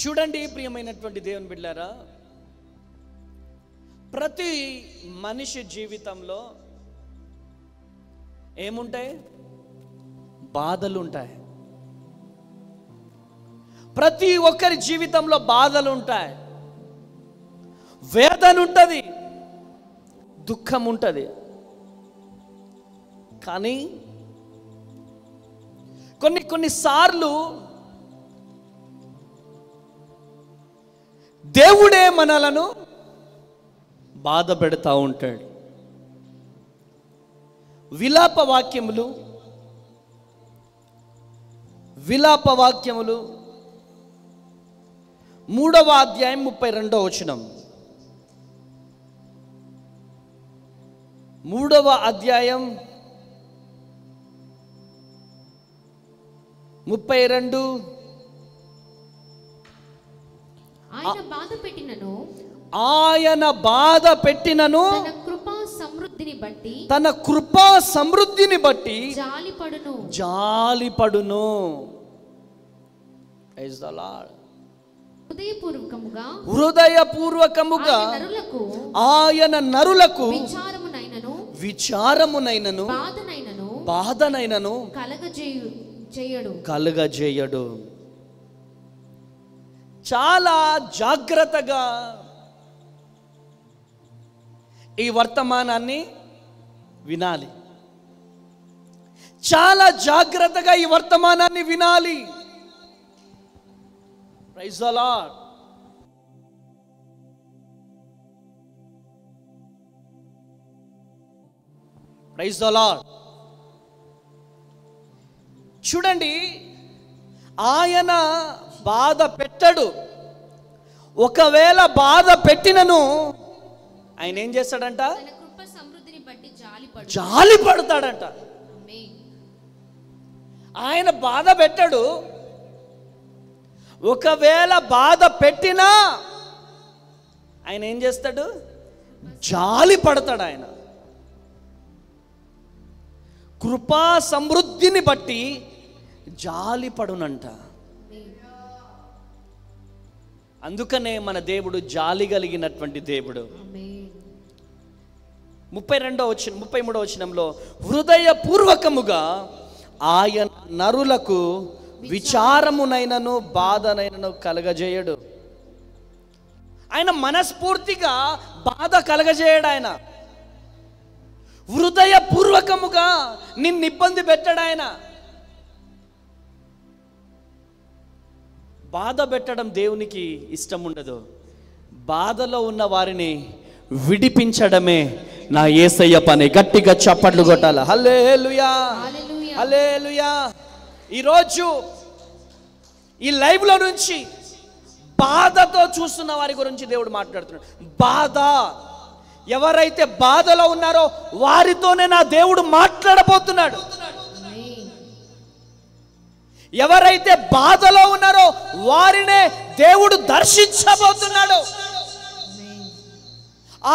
చూడండి ప్రియమైనటువంటి దేవుని బిడ్డలారా, ప్రతి మనిషి జీవితంలో ఏముంటాయి? బాధలు ఉంటాయి. ప్రతి ఒక్కరి జీవితంలో బాధలు ఉంటాయి, వేదన ఉంటుంది, దుఃఖం ఉంటుంది. కానీ కొన్నిసార్లు దేవుడే మనలను బాధ పెడతా ఉంటాడు. విలాప వాక్యములు 3వ అధ్యాయం 32వ వచనం. 3వ అధ్యాయం 32. ఆయన బాధ పెట్టినను తన కృపా సమృద్ధిని బట్టి జాలిపడును. Praise the Lord. హృదయపూర్వకముగా ఆయన నరులకు విచారమునైనను బాధనైనను కలగజేయడు. చాలా జాగ్రత్తగా ఈ వర్తమానాన్ని వినాలి. చాలా జాగ్రత్తగా ఈ వర్తమానాన్ని వినాలి. Praise the Lord. Praise the Lord. చూడండి, ఆయన బాధ పెట్టడు. ఒకవేళ బాధ పెట్టినను ఆయన ఏం చేస్తాడంట? జాలి పడతాడంట. ఆయన బాధ పెట్టడు. ఒకవేళ బాధ పెట్టినా ఆయన ఏం చేస్తాడు? జాలి పడతాడు. ఆయన కృపా సమృద్ధిని బట్టి జాలి పడునంట. అందుకనే మన దేవుడు జాలి కలిగినటువంటి దేవుడు. 33వ వచనంలో హృదయపూర్వకముగా ఆయన నరులకు విచారమునైనను బాధనైనను కలగజేయడు. ఆయన మనస్ఫూర్తిగా బాధ కలగజేయడు. ఆయన హృదయపూర్వకముగా నిన్ను ఇబ్బంది పెట్టాడు. ఆయన బాధ పెట్టడం దేవునికి ఇష్టం ఉండదు. బాధలో ఉన్న వారిని విడిపించడమే నా యేసయ్య పని. గట్టిగా చప్పట్లు కొట్టాలి. హల్లెలూయా, హల్లెలూయా. ఈరోజు ఈ లైవ్లో నుంచి బాధతో చూస్తున్న వారి గురించి దేవుడు మాట్లాడుతున్నాడు. బాధ, ఎవరైతే బాధలో ఉన్నారో వారితోనే నా దేవుడు మాట్లాడబోతున్నాడు. ఎవరైతే బాధలో ఉన్నారో వారినే దేవుడు దర్శించబోతున్నాడు.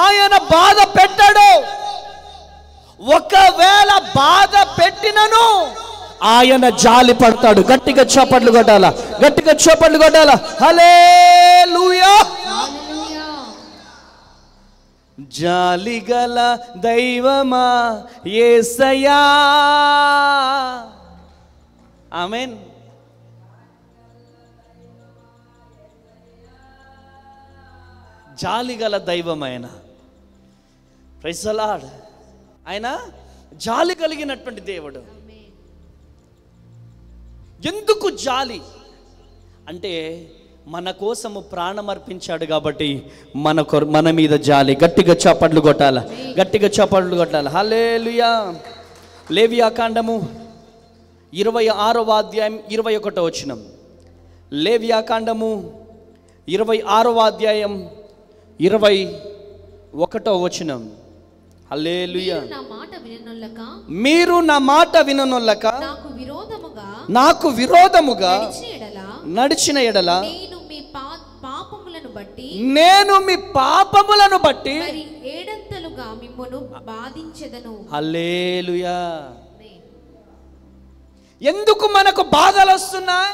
ఆయన బాధ పెట్టాడు. ఒకవేళ బాధ పెట్టినను ఆయన జాలి పడతాడు. గట్టిగా చప్పట్లు కొట్టాల, గట్టిగా చప్పట్లు కొట్టాల. హల్లెలూయా. జాలిగల దైవమా యేసయ్యా. ఆమేన్. జాలిగల దైవం ఆయన. Praise the Lord. ఆయన జాలి కలిగినటువంటి దేవుడు. ఎందుకు జాలి అంటే మన కోసము ప్రాణం అర్పించాడు కాబట్టి మన మీద జాలి. గట్టిగా చప్పట్లు కొట్టాల, గట్టిగా చప్పట్లు కొట్టాలి. హల్లెలూయా. లేవియాకాండము 26వ అధ్యాయం 21వ వచనం. లేవియాకాండము 26వ అధ్యాయం 21వ వచనం. హల్లెలూయా. మీరు నా మాట విననొల్లక నాకు విరోధముగా నడిచిన ఎడల నేను మీ పాపములను బట్టి ఏడంతలుగా మిమ్మును బాధించెదను. హల్లెలూయా. ఎందుకు మనకు బాధలు వస్తున్నాయి?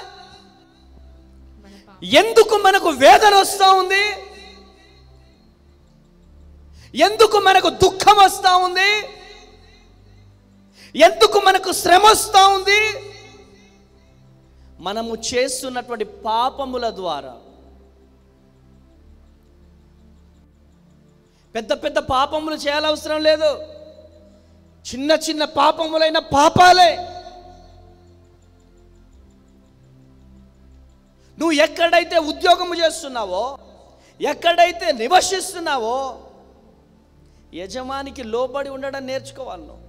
ఎందుకు మనకు వేదన వస్తూ ఉంది? ఎందుకు మనకు దుఃఖం వస్తూ ఉంది? ఎందుకు మనకు శ్రమ వస్తూ ఉంది? మనము చేస్తున్నటువంటి పాపముల ద్వారా. పెద్ద పెద్ద పాపములు చేయాల్సిన లేదు, చిన్న చిన్న పాపములైన పాపాలే. నువ్వు ఎక్కడైతే ఉద్యోగము చేస్తున్నావో, ఎక్కడైతే నివసిస్తున్నావో, యజమానికి లోబడి ఉండడం నేర్చుకోవాలి. నువ్వు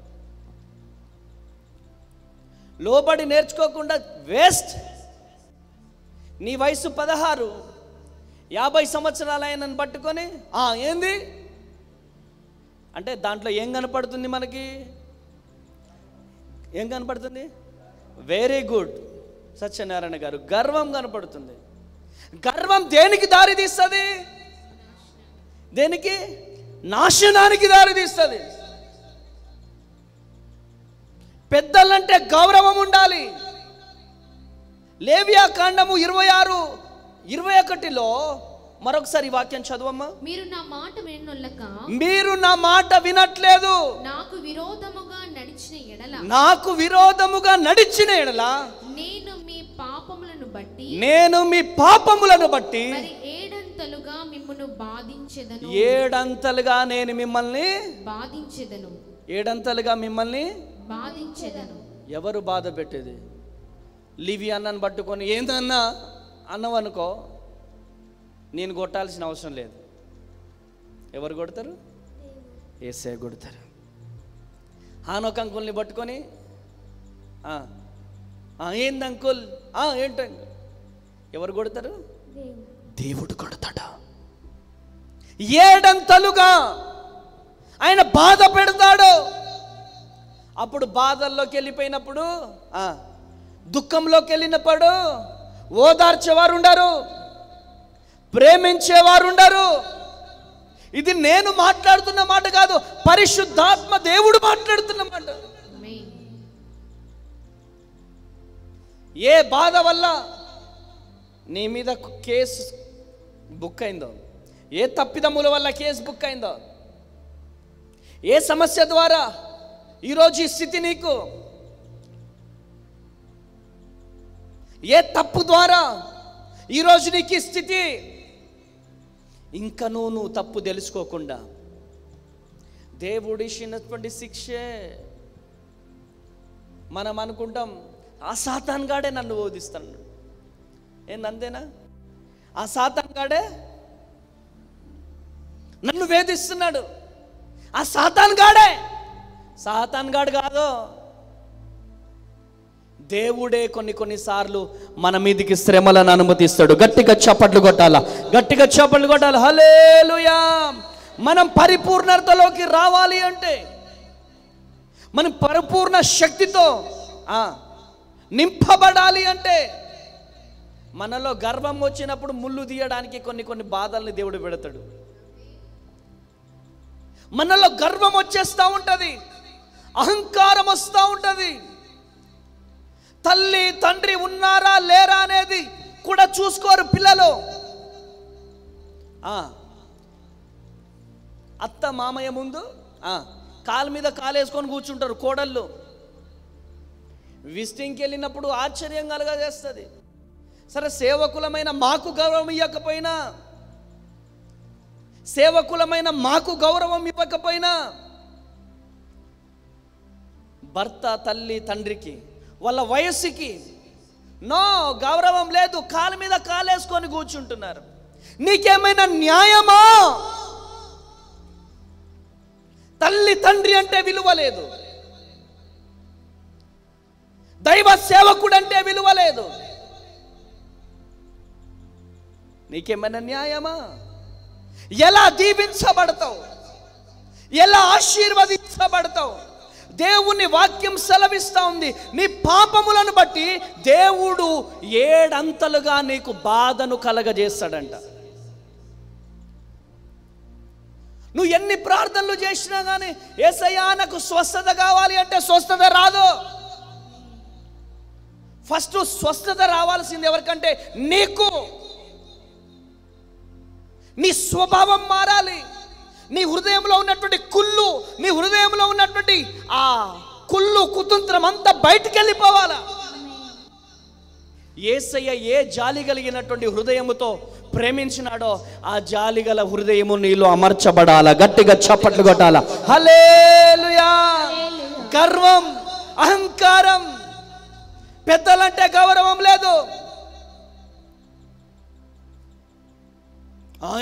లోబడి నేర్చుకోకుండా వేస్ట్. నీ వయసు 16, 50 సంవత్సరాలైనని పట్టుకొని ఏంది అంటే దాంట్లో ఏం కనపడుతుంది? మనకి ఏం కనపడుతుంది? వెరీ గుడ్ సత్యనారాయణ గారు, గర్వం కనపడుతుంది. గర్వం దేనికి దారి తీస్తుంది? దేనికి? నాశనానికి దారి తీస్తుంది. పెద్దలంటే గౌరవం ఉండాలి. లేవియా కాండము 26:21లో మరొకసారి వాక్యం చదువమ్మా. మీరు నా మాట వినొల్లక, మీరు నా మాట వినట్లేదు, నాకు విరోధముగా నడిచిన ఎడల, నాకు విరోధముగా నడిచిన ఎడల నేను మీ పాపములను బట్టి, నేను మీ పాపములను బట్టి మరి ఏడంతలుగా మిమ్మును బాధించెదను. ఏడంతలుగా నేను మిమ్మల్ని బాధించెదను. ఏడంతలుగా మిమ్మల్ని బాధించెదను. ఎవరు బాధ పెట్టేది? లివి అన్నను పట్టుకొని ఏందన్నా అన్నవనుకో, నేను కొట్టాల్సిన అవసరం లేదు. ఎవరు కొడతారు? యేసయ్య కొడతారు. హానోక్ అంకుల్ని పట్టుకొని ఏంది అంకుల్, ఏంటి అంకుల్, ఎవరు కొడతారు? దేవుడు కొడతాడు. ఏడంతలుగా ఆయన బాధ పెడతాడు. అప్పుడు బాధల్లోకి వెళ్ళిపోయినప్పుడు, దుఃఖంలోకి వెళ్ళినప్పుడు ఓదార్చేవారు ఉండరు, ప్రేమించేవారు ఉండరు. ఇది నేను మాట్లాడుతున్న మాట కాదు, పరిశుద్ధాత్మ దేవుడు మాట్లాడుతున్న మాట. ఏ బాధ వల్ల నీ మీద కేసు బుక్ అయిందో, ఏ తప్పిదముల వల్ల కేసు బుక్ అయిందో, ఏ సమస్య ద్వారా ఈరోజు ఈ స్థితి నీకు, ఏ తప్పు ద్వారా ఈరోజు నీకు ఈ స్థితి, ఇంకా నువ్వు తప్పు తెలుసుకోకుండా దేవుడు ఇచ్చినటువంటి శిక్షే. మనం అనుకుంటాం ఆ సాతాన్ గాడే నన్ను బోధిస్తాడు. ఏందంతేనా? ఆ సాతాన్ గాడే నన్ను వేధిస్తున్నాడు. ఆ సాతాన్ గాడే. సాతాన్ గాడు కాదు, దేవుడే కొన్నిసార్లు మన మీదికి శ్రమలను అనుమతిస్తాడు. గట్టిగా చప్పట్లు కొట్టాలా, గట్టిగా చప్పట్లు కొట్టాలి. హల్లెలూయా. మనం పరిపూర్ణతలోకి రావాలి అంటే, మనం పరిపూర్ణ శక్తితో నింపబడాలి అంటే, మనలో గర్వం వచ్చినప్పుడు ముళ్ళు తీయడానికి కొన్ని బాధల్ని దేవుడు పెడతాడు. మనలో గర్వం వచ్చేస్తూ ఉంటుంది, అహంకారం వస్తూ ఉంటుంది. తల్లి తండ్రి ఉన్నారా లేరా అనేది కూడా చూసుకోరు పిల్లలు. అత్త మామయ్య ముందు కాలు మీద కాలేసుకొని కూర్చుంటారు కోడళ్ళు. విజిటింగ్కి వెళ్ళినప్పుడు ఆశ్చర్యం కలగజేస్తుంది. సరే, సేవకులమైన మాకు గౌరవం ఇవ్వకపోయినా, సేవకులమైన మాకు గౌరవం ఇవ్వకపోయినా, భర్త తల్లి తండ్రికి వాళ్ళ వయస్సుకి గౌరవం లేదు, కాలు మీద కాలేసుకొని కూర్చుంటున్నారు. నీకేమైనా న్యాయమా? తల్లి తండ్రి అంటే విలువ లేదు, దైవ సేవకుడు అంటే విలువ లేదు. నీకేమైనా న్యాయమా? ఎలా దీవించబడతావు? ఎలా ఆశీర్వదించబడతావు? దేవుని వాక్యం సెలవిస్తా ఉంది, నీ పాపములను బట్టి దేవుడు 7 అంతలుగా నీకు బాధను కలగజేస్తాడంట. నువ్వు ఎన్ని ప్రార్థనలు చేసినా కానీ యేసయ్యా నాకు స్వస్థత కావాలి అంటే స్వస్థత రాదు. ఫస్ట్ స్వస్థత రావాల్సింది ఎవరికంటే నీకు. నీ స్వభావం మారాలి. నీ హృదయంలో ఉన్నటువంటి కుళ్ళు, నీ హృదయంలో ఉన్నటువంటి ఆ కుళ్ళు కుతంత్రం అంతా బయటికి వెళ్ళిపోవాలా. యేసయ్య ఏ జాలి కలిగినటువంటి హృదయముతో ప్రేమించినాడో ఆ జాలి గల హృదయము నీలో అమర్చబడాలా. గట్టిగా చప్పట్లు కొట్టాలా. హల్లెలూయా. గర్వం, అహంకారం, పెద్దలంటే గౌరవం లేదు.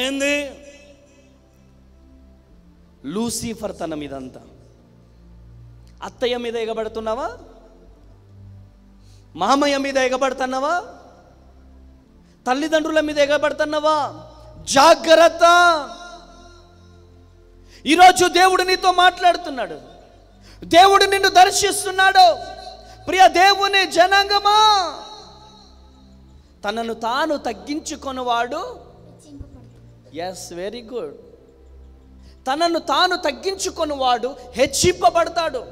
ఏంది లూసిఫర్ తనం ఇదంతా. అత్తయ్య మీద ఎగబడుతున్నావా? మామయ్య మీద ఎగబడుతున్నావా? తల్లిదండ్రుల మీద ఎగబడుతున్నావా? జాగ్రత్త. ఈరోజు దేవుడు నీతో మాట్లాడుతున్నాడు. దేవుడు నిన్ను దర్శిస్తున్నాడు. ప్రియ దేవుని జనాంగమా, తనను తాను తగ్గించుకొనివాడు, ఎస్ వెరీ గుడ్, తనను తాను తగ్గించుకొనివాడు హెచ్చింపబడతాడు.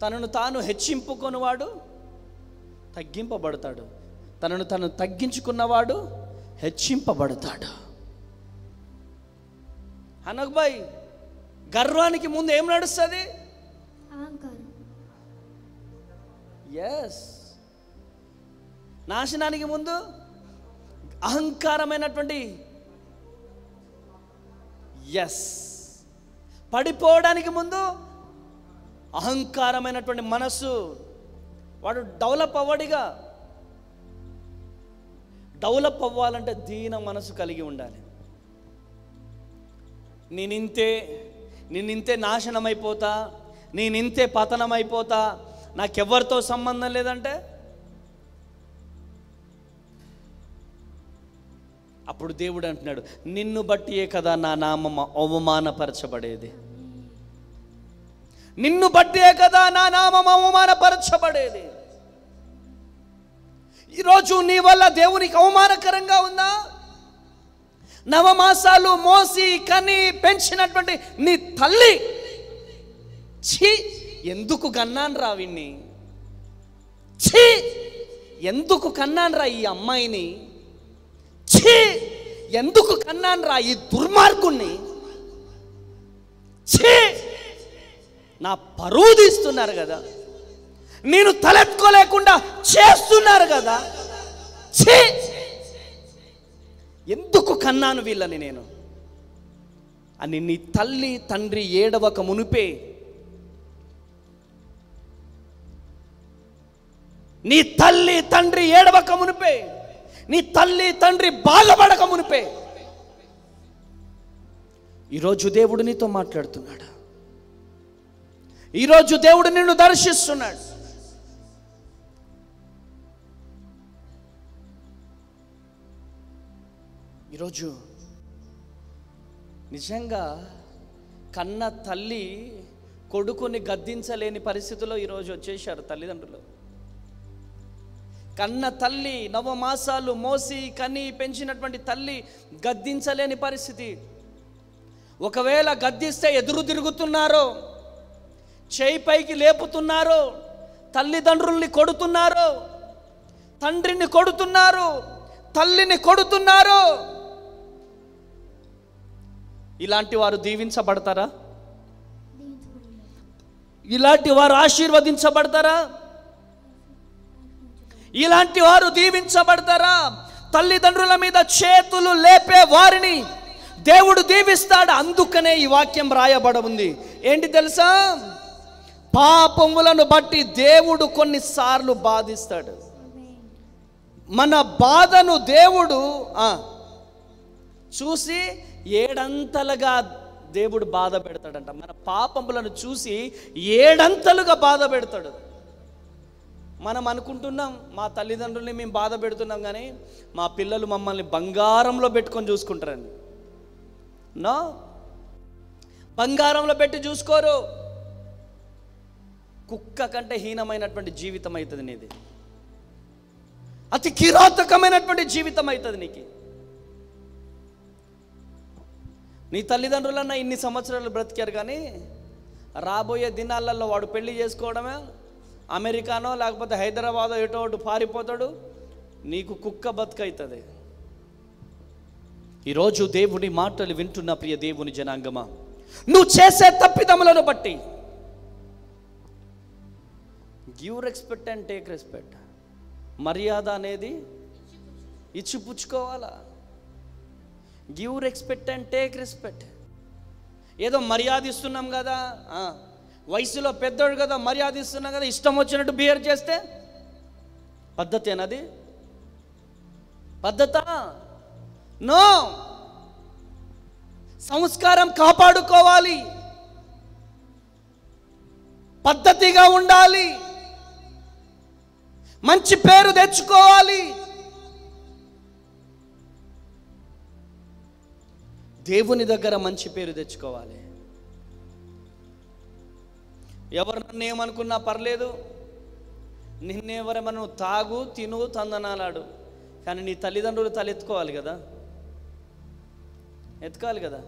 తనను తాను హెచ్చింపుకొనివాడు తగ్గింపబడతాడు. తనను తాను తగ్గించుకున్నవాడు హెచ్చింపబడతాడు. అనక్బాయ్, గర్వానికి ముందు ఏం నడుస్తుంది? ఎస్. నాశనానికి ముందు అహంకారమైనటువంటి, ఎస్. పడిపోవడానికి ముందు అహంకారమైనటువంటి మనసు. వాడు డెవలప్ అవ్వడిగా. డెవలప్ అవ్వాలంటే దీన మనసు కలిగి ఉండాలి. నేనింతే నాశనమైపోతా, నేనింతే పతనమైపోతా, నాకెవ్వరితో సంబంధం లేదంటే అప్పుడు దేవుడు అంటున్నాడు, నిన్ను బట్టియే కదా నా నామం అవమానపరచబడేది. నిన్ను బట్టియే కదా నా నామం అవమానపరచబడేది. ఈరోజు నీ వల్ల దేవునికి అవమానకరంగా ఉందా? నవమాసాలు మోసి కని పెంచినటువంటి నీ తల్లి, ఛీ ఎందుకు కన్నాను రా విన్ని, ఛీ ఎందుకు కన్నాను రా ఈ అమ్మాయిని, ఛీ ఎందుకు కన్నాను రా ఈ దుర్మార్గుణ్ణి, ఛీ నా పరువు తీస్తున్నారు కదా, నేను తలెత్తుకోలేకుండా చేస్తున్నారు కదా, ఛీ ఎందుకు కన్నాను వీళ్ళని నేను అని నీ తల్లి తండ్రి ఏడవక మునిపే, నీ తల్లి తండ్రి ఏడవక మునిపే, నీ తల్లి తండ్రి బాధపడక మునిపే ఈరోజు దేవుడు నీతో మాట్లాడుతున్నాడు. ఈరోజు దేవుడు నిన్ను దర్శిస్తున్నాడు. ఈరోజు నిజంగా కన్న తల్లి కొడుకుని గద్దించలేని పరిస్థితిలో ఈరోజు వచ్చేసారు తల్లిదండ్రులు. కన్న తల్లి, నవమాసాలు మోసి కని పెంచినటువంటి తల్లి గద్దించలేని పరిస్థితి. ఒకవేళ గద్దిస్తే ఎదురు తిరుగుతున్నారు, చేయి పైకి లేపుతున్నారు, తల్లిదండ్రుల్ని కొడుతున్నారు, తండ్రిని కొడుతున్నారు, తల్లిని కొడుతున్నారు. ఇలాంటి వారు దీవించబడతారా? ఇలాంటి వారు ఆశీర్వదించబడతారా? ఇలాంటి వారు దీవించబడతారా? తల్లిదండ్రుల మీద చేతులు లేపే వారిని దేవుడు దీవిస్తాడు. అందుకనే ఈ వాక్యం రాయబడి ఉంది. ఏంటి తెలుసా? పాపములను బట్టి దేవుడు కొన్నిసార్లు బాధిస్తాడు. మన బాధను దేవుడు చూసి ఏడంతలుగా దేవుడు బాధ పెడతాడంట. మన పాపములను చూసి ఏడంతలుగా బాధ పెడతాడు. మనం అనుకుంటున్నాం మా తల్లిదండ్రుల్ని మేము బాధ పెడుతున్నాం, కానీ మా పిల్లలు మమ్మల్ని బంగారంలో పెట్టుకొని చూసుకుంటారండి. నో, బంగారంలో పెట్టి చూసుకోరు. కుక్క కంటే హీనమైనటువంటి జీవితం అవుతుంది నీది. అతి కిరాతకమైనటువంటి జీవితం అవుతుంది నీకు. నీ తల్లిదండ్రులన్నా ఇన్ని సంవత్సరాలు బ్రతికారు, కానీ రాబోయే దినాలలో వాడు పెళ్లి చేసుకోవడమే, అమెరికానో లేకపోతే హైదరాబాదో ఎటో పారిపోతాడు, నీకు కుక్క బతుకవుతుంది. ఈరోజు దేవుని మాటలు వింటున్న ప్రియ దేవుని జనాంగమా, నువ్వు చేసే తప్పిదములను బట్టి give respect and take respect. మర్యాద అనేది ఇచ్చిపుచ్చుకోవాలా. Give respect and take respect. ఏదో మర్యాద ఇస్తున్నాం కదా, వయసులో పెద్దోడు కదా, మర్యాద ఇస్తున్నాం కదా, ఇష్టం వచ్చినట్టు బిహేవ్ చేస్తే పద్ధతి అన్నది పద్ధత? నో. సంస్కారం కాపాడుకోవాలి, పద్ధతిగా ఉండాలి, మంచి పేరు తెచ్చుకోవాలి. దేవుని దగ్గర మంచి పేరు తెచ్చుకోవాలి. ఎవరు నన్ను ఏమనుకున్నా పర్లేదు, నిన్నెవరేమన్నా తాగు తిను తందనాలాడు, కానీ నీ తల్లిదండ్రులు తలెత్తుకోవాలి కదా, ఎత్తుకోవాలి కదా.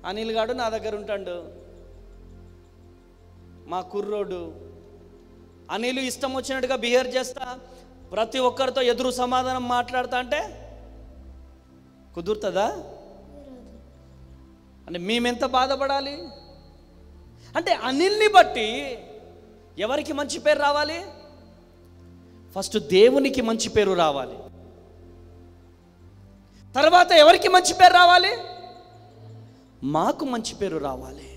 అనిల్ గాడు నా దగ్గర ఉంటాడు, మా కుర్రోడు అనిల్ ఇష్టం వచ్చినట్టుగా బిహేవ్ చేస్తా, ప్రతి ఒక్కరితో ఎదురు సమాధానం మాట్లాడతా అంటే కుదురుతుందా? అంటే మేమెంత బాధపడాలి? అంటే అనిల్ని బట్టి ఎవరికి మంచి పేరు రావాలి? ఫస్ట్ దేవునికి మంచి పేరు రావాలి, తర్వాత ఎవరికి మంచి పేరు రావాలి? మాకు మంచి పేరు రావాలి,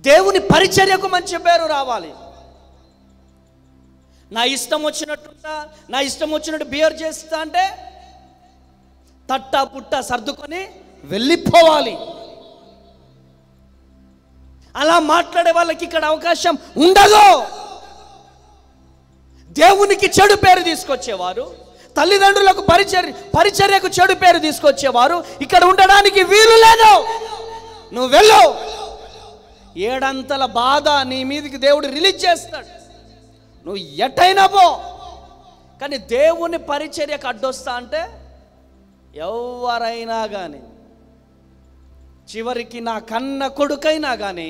దేవుని పరిచర్యకు మంచి పేరు రావాలి. నా ఇష్టం వచ్చినట్టుంటా, నా ఇష్టం వచ్చినట్టు బిహేవ్ చేస్తా అంటే తట్టా పుట్టా సర్దుకొని వెళ్ళిపోవాలి. అలా మాట్లాడే వాళ్ళకి ఇక్కడ అవకాశం ఉండదు. దేవునికి చెడు పేరు తీసుకొచ్చేవారు, తల్లిదండ్రులకు పరిచర్యకు చెడు పేరు తీసుకొచ్చేవారు ఇక్కడ ఉండడానికి వీలు లేదు. నువ్వు వెళ్ళు, 7 అంతల బాధ నీ మీదకి దేవుడు రిలీజ్ చేస్తాడు. నువ్వు ఎటైనా పో, కానీ దేవుని పరిచర్యకు అడ్డొస్తా అంటే ఎవరైనా కానీ, చివరికి నా కన్న కొడుకైనా కానీ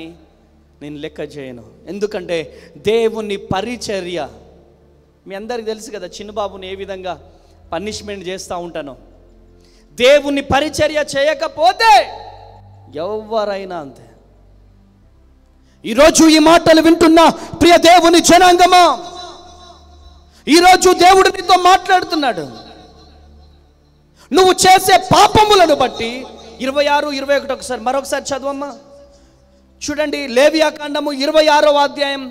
నేను లెక్క చేయను. ఎందుకంటే దేవుని పరిచర్య, మీ అందరికి తెలుసు కదా చిన్నబాబుని ఏ విధంగా పనిష్మెంట్ చేస్తూ ఉంటాను. దేవుని పరిచర్య చేయకపోతే ఎవరైనా అంతే. ఈరోజు ఈ మాటలు వింటున్న ప్రియ దేవుని జనాంగమా, ఈరోజు దేవుడు నీతో మాట్లాడుతున్నాడు. నువ్వు చేసే పాపములను బట్టి 26, 21 ఒకసారి మరొకసారి చదవమ్మా. చూడండి, లేవియాకాండము 26వ అధ్యాయం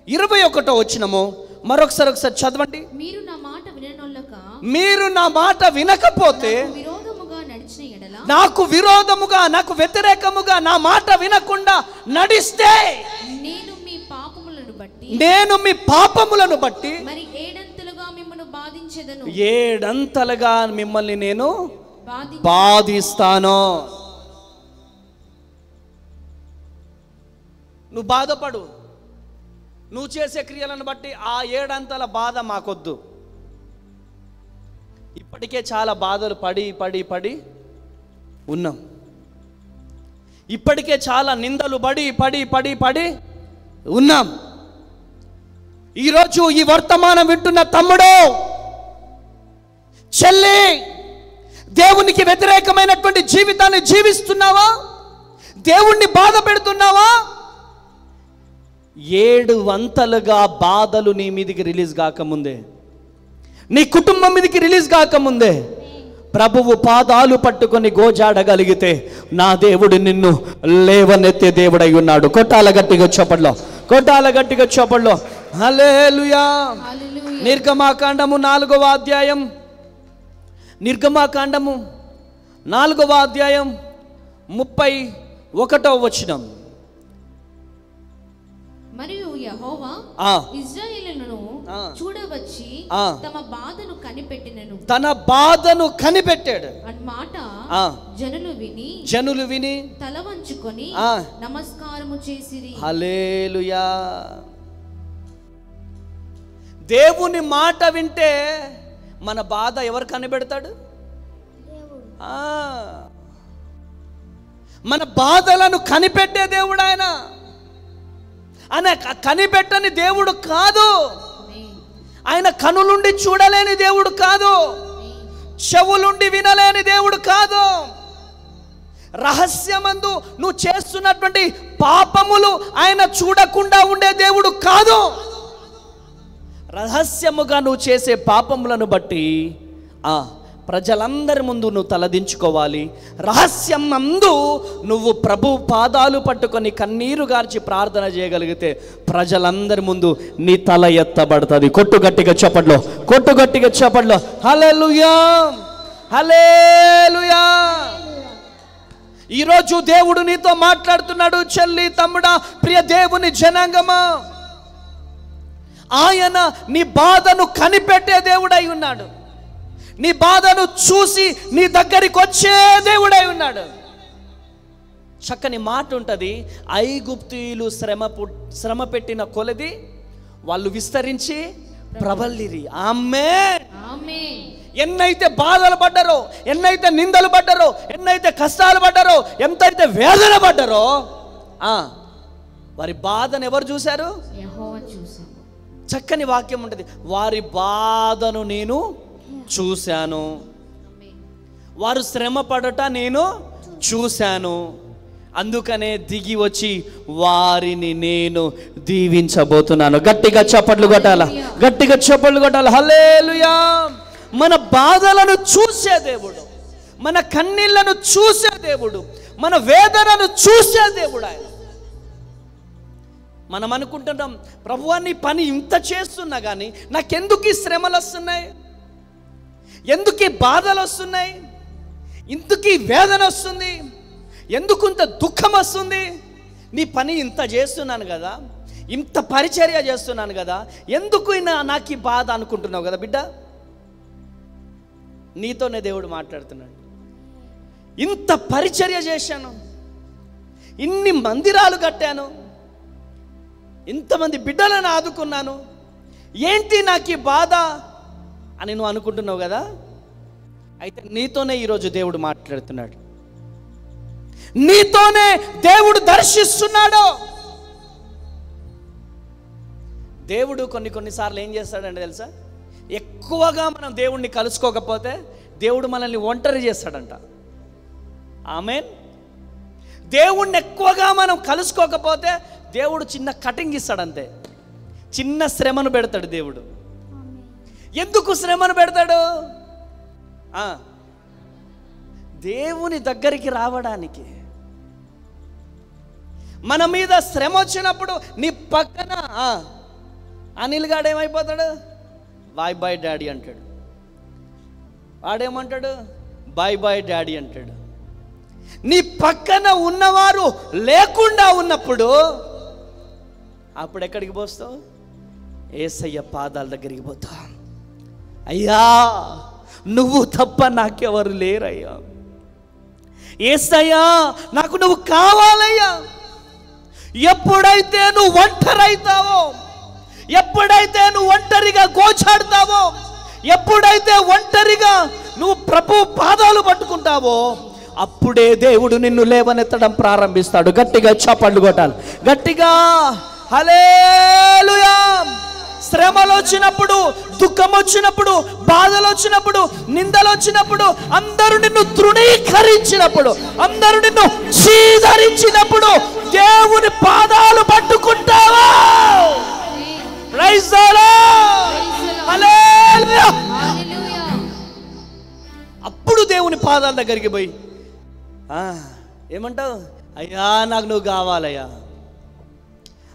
21వ వచనము మరొకసారి చదవండి. మీరు నా మాట విననొల్లక, మీరు నా మాట వినకపోతే, విరోధముగా నడిచిన ఎడల, నాకు విరోధముగా నాకు వ్యతిరేకముగా నా మాట వినకుండా నడిస్తే, నేను మీ పాపములను బట్టి మరి 7 మిమ్మల్ని బాధించెదను. 7 మిమ్మల్ని నేను బాధిస్తాను. నువ్వు బాధపడు, నువ్వు చేసే క్రియలను బట్టి ఆ 7 బాధ మాకొద్దు. ఇప్పటికే చాలా బాధలు పడి ఉన్నాం. ఇప్పటికే చాలా నిందలు పడి ఉన్నాం. ఈరోజు ఈ వర్తమానం వింటున్న తమ్ముడు, చెల్లి, దేవునికి వ్యతిరేకమైనటువంటి జీవితాన్ని జీవిస్తున్నావా? దేవుణ్ణి బాధ పెడుతున్నావా? 7 బాధలు నీ మీదికి రిలీజ్ కాకముందే, నీ కుటుంబం మీదికి రిలీజ్ కాకముందే ప్రభువు పాదాలు పట్టుకొని గోజాడగలిగితే నా దేవుడు నిన్ను లేవనెత్తే దేవుడై ఉన్నాడు. కొట్టాల గట్టిగా చప్పట్లో హల్లెలూయా. నిర్గమాకాండము 4వ అధ్యాయం, నిర్గమాకాండము 4వ అధ్యాయం 31వ వచనం. మరియు యెహోవా ఇశ్రాయేలును చూడవచ్చి తమ బాధను కనిపెట్టాడు అన్నమాట. జనులు విని తల వంచుకొని నమస్కారము చేసిరి. హల్లెలూయా. దేవుని మాట వింటే మన బాధ ఎవరు కనిపెడతాడు? మన బాధలను కనిపెట్టే దేవుడు ఆయన. కనిపెట్టని దేవుడు కాదు. ఆయన కనులుండి చూడలేని దేవుడు కాదు. చెవులుండి వినలేని దేవుడు కాదు. రహస్యమందు నువ్వు చేస్తున్నటువంటి పాపములు ఆయన చూడకుండా ఉండే దేవుడు కాదు. రహస్యముగా నువ్వు చేసే పాపములను బట్టి ప్రజలందరి ముందు నువ్వు తలదించుకోవాలి. రహస్యం నందు నువ్వు ప్రభు పాదాలు పట్టుకొని కన్నీరు గార్చి ప్రార్థన చేయగలిగితే ప్రజలందరి ముందు నీ తల ఎత్తబడుతుంది. కొట్టు గట్టిగా చప్పట్లో, కొట్టు గట్టిగా చప్పట్లో. హల్లెలూయా, హల్లెలూయా. ఈరోజు దేవుడు నీతో మాట్లాడుతున్నాడు. చెల్లి, తమ్ముడా, ప్రియ దేవుని జనాంగమా, ఆయన నీ బాధను కనిపెట్టే దేవుడై ఉన్నాడు. నీ బాధను చూసి నీ దగ్గరికి వచ్చే దేవుడై ఉన్నాడు. చక్కని మాట ఉంటుంది, ఐగుప్తీయులు శ్రమ పెట్టిన కొలది వాళ్ళు విస్తరించి ప్రబలిరి. ఆమేన్. ఎన్నైతే బాధలు పడ్డారో, ఎన్నైతే నిందలు పడ్డారో, ఎన్నైతే కష్టాలు పడ్డారో, ఎంతైతే వేదన పడ్డారో, వారి బాధను ఎవరు చూశారు? యెహోవా చూశాడు. చక్కని వాక్యం ఉంటుంది, వారి బాధను నేను చూశాను, వారు శ్రమ పడట నేను చూశాను, అందుకనే దిగి వచ్చి వారిని నేను దీవించబోతున్నాను. గట్టిగా చప్పట్లు కొట్టాల, గట్టిగా చప్పట్లు కొట్టాలి. హల్లెలూయా. మన బాధలను చూసే దేవుడు, మన కన్నీళ్లను చూసే దేవుడు, మన వేదనను చూసే దేవుడు ఆయన. మనం అనుకుంటున్నాం, ప్రభువా నీ పని ఇంత చేస్తున్నా కానీ నాకెందుకు ఈ శ్రమలు వస్తున్నాయి, ఎందుకు ఈ బాధలు వస్తున్నాయి, ఎందుకు ఈ వేదన వస్తుంది, ఎందుకు ఇంత దుఃఖం వస్తుంది? నీ పని ఇంత చేస్తున్నాను కదా, ఇంత పరిచర్య చేస్తున్నాను కదా, ఎందుకు నాకు ఈ బాధ అనుకుంటున్నావు కదా బిడ్డ. నీతోనే దేవుడు మాట్లాడుతున్నాడు. ఇంత పరిచర్య చేశాను, ఇన్ని మందిరాలు కట్టాను, ఇంతమంది బిడ్డలను ఆదుకున్నాను, ఏంటి నాకు ఈ బాధ అని నువ్వు అనుకుంటున్నావు కదా. అయితే నీతోనే ఈరోజు దేవుడు మాట్లాడుతున్నాడు, నీతోనే దేవుడు దర్శిస్తున్నాడు. దేవుడు కొన్నిసార్లు ఏం చేస్తాడంటే తెలుసా, ఎక్కువగా మనం దేవుణ్ణి కలుసుకోకపోతే దేవుడు మనల్ని ఒంటరి చేస్తాడంట. ఆమేన్. దేవుణ్ణి ఎక్కువగా మనం కలుసుకోకపోతే దేవుడు చిన్న కటింగ్ ఇస్తాడంతే, చిన్న శ్రమను పెడతాడు దేవుడు. ఎందుకు శ్రమను పెడతాడు? దేవుని దగ్గరికి రావడానికి. మన మీద శ్రమ వచ్చినప్పుడు నీ పక్కన అనిల్ గాడు ఏమైపోతాడు? బాయ్ బాయ్ డాడీ అంటాడు. వాడేమంటాడు? బాయ్ బాయ్ డాడీ అంటాడు. నీ పక్కన ఉన్నవారు లేకుండా ఉన్నప్పుడు అప్పుడు ఎక్కడికి పోస్తావు? యేసయ్య పాదాల దగ్గరికి పోతా. అయ్యా నువ్వు తప్ప నాకెవరు లేరయ్యా, యేసయ్యా నాకు నువ్వు కావాలయ్యా. ఎప్పుడైతే నువ్వు ఒంటరైతావో, ఎప్పుడైతే నువ్వు ఒంటరిగా గోచాడుతావో, ఎప్పుడైతే ఒంటరిగా నువ్వు ప్రభు పాదాలు పట్టుకుంటావో అప్పుడే దేవుడు నిన్ను లేవనెత్తడం ప్రారంభిస్తాడు. గట్టిగా చప్పట్లు కొట్టాలి, గట్టిగా హల్లెలూయా. శ్రమలు వచ్చినప్పుడు, దుఃఖం వచ్చినప్పుడు, బాధలు వచ్చినప్పుడు, నిందలు వచ్చినప్పుడు, అందరూ నిన్ను తృణీకరించినప్పుడు, అందరూ నిన్ను చీదరించినప్పుడు దేవుని పాదాలు పట్టుకుంటావా? ప్రైజ్ ది లార్డ్, హల్లెలూయా. అప్పుడు దేవుని పాదాల దగ్గరికి పోయి ఏమంటావు? అయ్యా నాకు నువ్వు కావాలయ్యా,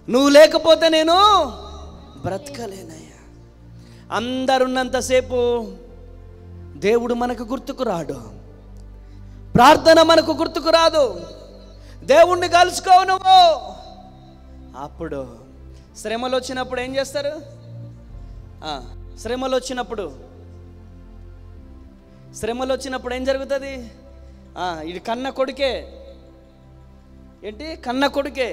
నువ్వు లేకపోతే నేను బ్రతకలేనయ్యా. అందరున్నంతసేపు దేవుడు మనకు గుర్తుకు రాడు, ప్రార్థన మనకు గుర్తుకు రాదు. దేవుణ్ణి కలుసుకోవు నువ్వు. అప్పుడు శ్రమలు వచ్చినప్పుడు ఏం చేస్తారు? శ్రమలు వచ్చినప్పుడు ఏం జరుగుతుంది? ఇది కన్న కొడుకే, ఏంటి కన్న కొడుకే,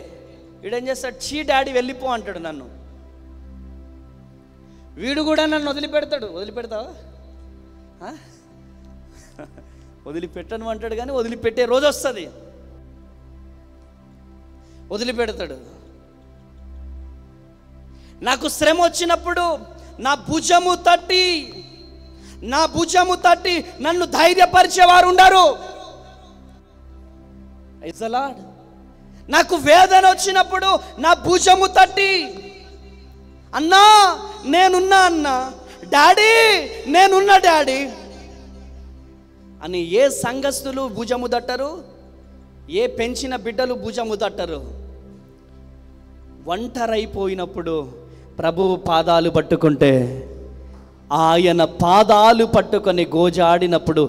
వీడేం చేస్తాడు? చీ డాడీ వెళ్ళిపో అంటాడు నన్ను. వీడు కూడా నన్ను వదిలిపెడతాడు. వదిలిపెడతావా? వదిలిపెట్టను అంటాడు, కానీ వదిలిపెట్టే రోజు వస్తుంది. వదిలిపెడతాడు. నాకు శ్రమ వచ్చినప్పుడు నా భుజము తట్టి నా భుజము తట్టి నన్ను ధైర్యపరిచేవారు ఉండరు. నాకు వేదన వచ్చినప్పుడు నా భుజము తట్టి, అన్నా నేనున్నా అన్నా, డాడీ నేనున్నా డాడీ అని ఏ సంఘస్థులు భుజము తట్టరు, ఏ పెంచిన బిడ్డలు భుజము తట్టరు. ఒంటరైపోయినప్పుడు ప్రభువు పాదాలు పట్టుకుంటే, ఆయన పాదాలు పట్టుకొని గోజాడినప్పుడు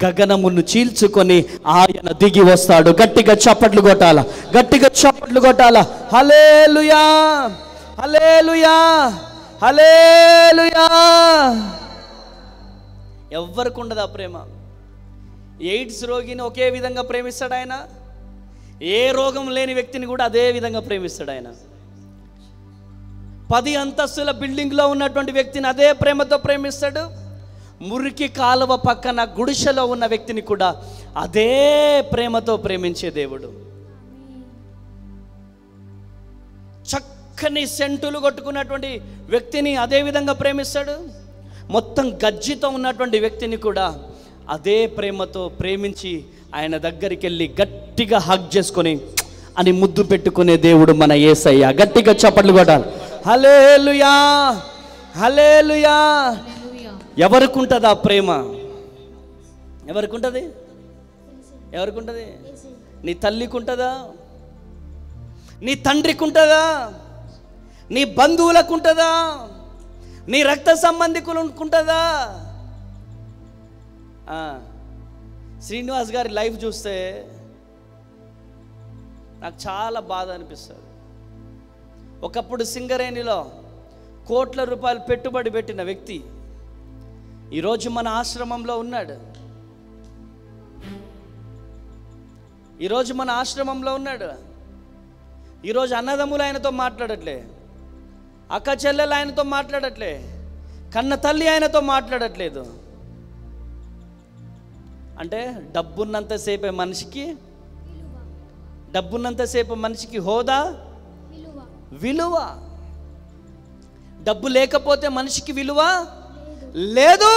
గగనమును చీల్చుకొని ఆయన దిగి వస్తాడు. గట్టిగా చప్పట్లు కొట్టాల, గట్టిగా చప్పట్లు కొట్టాల. హల్లెలూయా, హల్లెలూయా, హల్లెలూయా. ఎవ్వరికి ఉండదు ఆ ప్రేమ. ఎయిడ్స్ రోగిని ఒకే విధంగా ప్రేమిస్తాడు ఆయన, ఏ రోగం లేని వ్యక్తిని కూడా అదే విధంగా ప్రేమిస్తాడు ఆయన. 10 అంతస్తుల బిల్డింగ్లో ఉన్నటువంటి వ్యక్తిని అదే ప్రేమతో ప్రేమిస్తాడు. మురికి కాలువ పక్కన గుడిసెలో ఉన్న వ్యక్తిని కూడా అదే ప్రేమతో ప్రేమించే దేవుడు. చక్కని సెంటులు కొట్టుకున్నటువంటి వ్యక్తిని అదే విధంగా ప్రేమిస్తాడు. మొత్తం గజ్జితో ఉన్నటువంటి వ్యక్తిని కూడా అదే ప్రేమతో ప్రేమించి ఆయన దగ్గరికి వెళ్ళి గట్టిగా హగ్ చేసుకొని అని ముద్దు పెట్టుకునే దేవుడు మన యేసయ్య. గట్టిగా చప్పట్లు కొట్టాలి. హల్లెలూయా, హల్లెలూయా. ఎవరికి ఉంటుంది ఆ ప్రేమ? ఎవరికి ఉంటుంది? ఎవరికి ఉంటుంది? నీ తల్లికి ఉంటుందా? నీ తండ్రికి ఉంటుందా? నీ బంధువులకు ఉంటుందా? నీ రక్త సంబంధికులకు ఉంటుందా? శ్రీనివాస్ గారి లైఫ్ చూస్తే నాకు చాలా బాధ అనిపిస్తుంది. ఒకప్పుడు సింగరేణిలో కోట్ల రూపాయలు పెట్టుబడి పెట్టిన వ్యక్తి ఈరోజు మన ఆశ్రమంలో ఉన్నాడు. ఈరోజు మన ఆశ్రమంలో ఉన్నాడు. ఈరోజు అన్నదమ్ములు ఆయనతో మాట్లాడట్లే, అక్క చెల్లెలు ఆయనతో మాట్లాడట్లే, కన్న తల్లి ఆయనతో మాట్లాడట్లేదు. అంటే డబ్బున్నంతసేపే మనిషికి, డబ్బున్నంతసేపు మనిషికి హోదా, విలువ. డబ్బు లేకపోతే మనిషికి విలువ లేదు.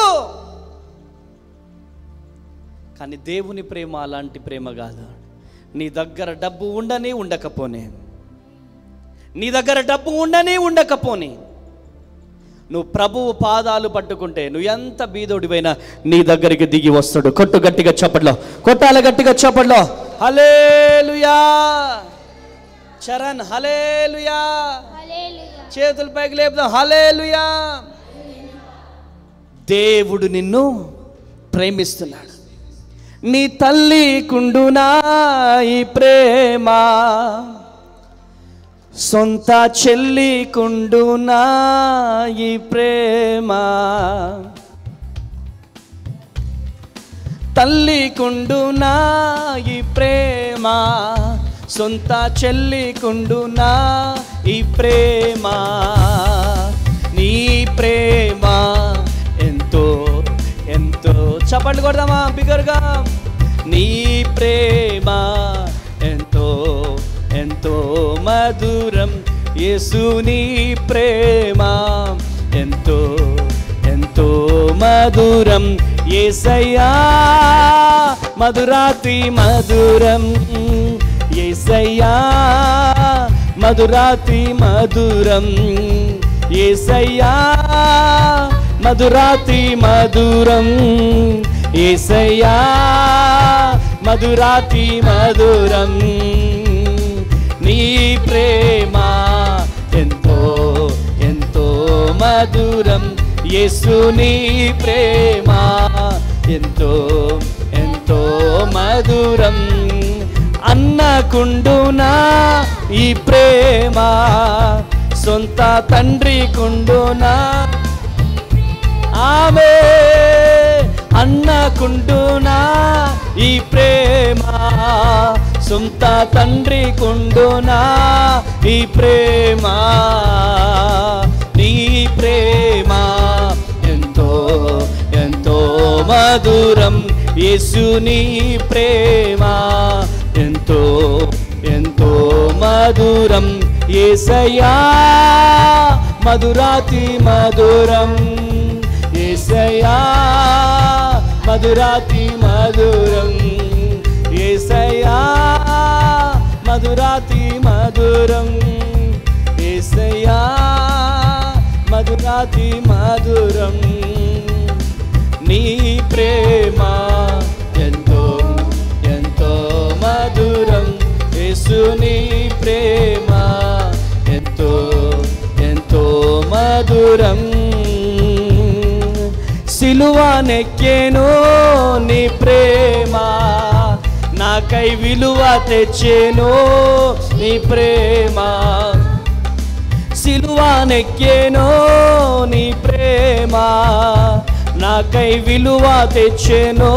కానీ దేవుని ప్రేమ అలాంటి ప్రేమ కాదు. నీ దగ్గర డబ్బు ఉండని ఉండకపోనే, నీ దగ్గర డబ్బు ఉండని ఉండకపోని, నువ్వు ప్రభువు పాదాలు పట్టుకుంటే నువ్వు ఎంత బీదోడివైనా నీ దగ్గరికి దిగి వస్తాడు. కొట్టు గట్టిగా చప్పట్లో, కొట్టాల గట్టిగా చప్పట్లో. హల్లెలూయా. చరణ్ హల్లెలూయా. చేతుల పైకి లేపుదాం. హల్లెలూయా. దేవుడు నిన్ను ప్రేమిస్తున్నాడు. నీ తల్లి కుండునా ఈ ప్రేమ, సొంత చెల్లి కుండునా ఈ ప్రేమ, తల్లి కుండునా ఈ ప్రేమ, సొంత చెల్లి కుండునా ఈ ప్రేమ. నీ ప్రేమ ఎంతో ఎంతో, చప్పట్లు కొడదామా బిగరుగా. నీ ప్రేమ ఎంతో ఎంతో మధురం, యేసుని ప్రేమ ఎంతో ఎంతో మధురం, యేసయ్యా మధురాతి మధురం, యేసయ్యా మధురాతి మధురం, యేసయ్యా మధురాతి మధురం, యేసయ్యా మధురాతి మధురం. నీ ప్రేమ ఎంతో ఎంతో మధురం, యేసుని ప్రేమ ఎంతో ఎంతో మధురం. అన్నకుండునా ఈ ప్రేమ, సొంత తండ్రి కుండునా. ఆమె అన్నకుండునా ఈ ప్రేమ, సొంత తండ్రి కుండునా ఈ ప్రేమ. నీ ప్రేమ ఎంతో ఎంతో మధురం, యేసుని ప్రేమ ఎంతో ఎంతో మధురం, యేసయ్యా మధురాతి మధురం, యేసయ్యా యేసయ్యా మధురాతి మధురం, యేసయ్యా మధురాతి మధురం, యేసయ్యా మధురాతి మధురం. నీ ప్రేమ ఎంతో ఎంతో మధురం, యేసు నీ ప్రేమ ఎంతో ఎంతో మధురం. సిలువనెక్కెను నీ ప్రేమ, నాకై విలువ తెచ్చెను నీ ప్రేమ. సిలువనెక్కెను నీ ప్రేమ, నాకై విలువ తెచ్చెను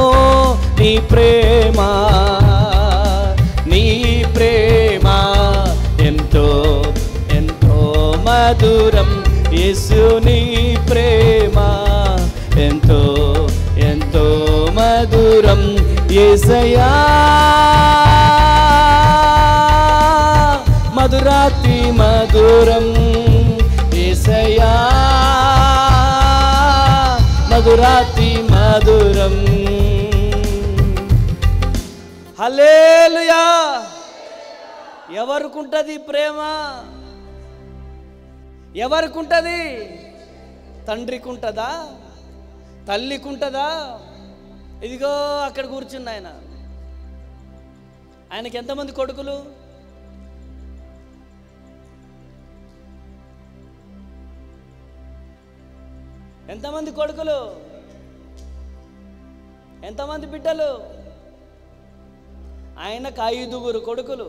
నీ ప్రేమ. నీ ప్రేమ ఎంతో ఎంతో మధురం, యేసు నీ ప్రేమ ఎంతో ఎంతో మధురం. యేసయ్యా మధురాతి మధురం, యేసయ్యా మధురాతి మధురం. హల్లెలూయా. ఎవరికుంటది ప్రేమ? ఎవరికుంటది? తండ్రికి ఉంటుందా? తల్లికి ఉంటుందా? ఇదిగో అక్కడ కూర్చున్న ఆయన, ఆయనకి ఎంతమంది కొడుకులు? ఎంతమంది కొడుకులు? ఎంతమంది బిడ్డలు? ఆయనకు 5 కొడుకులు.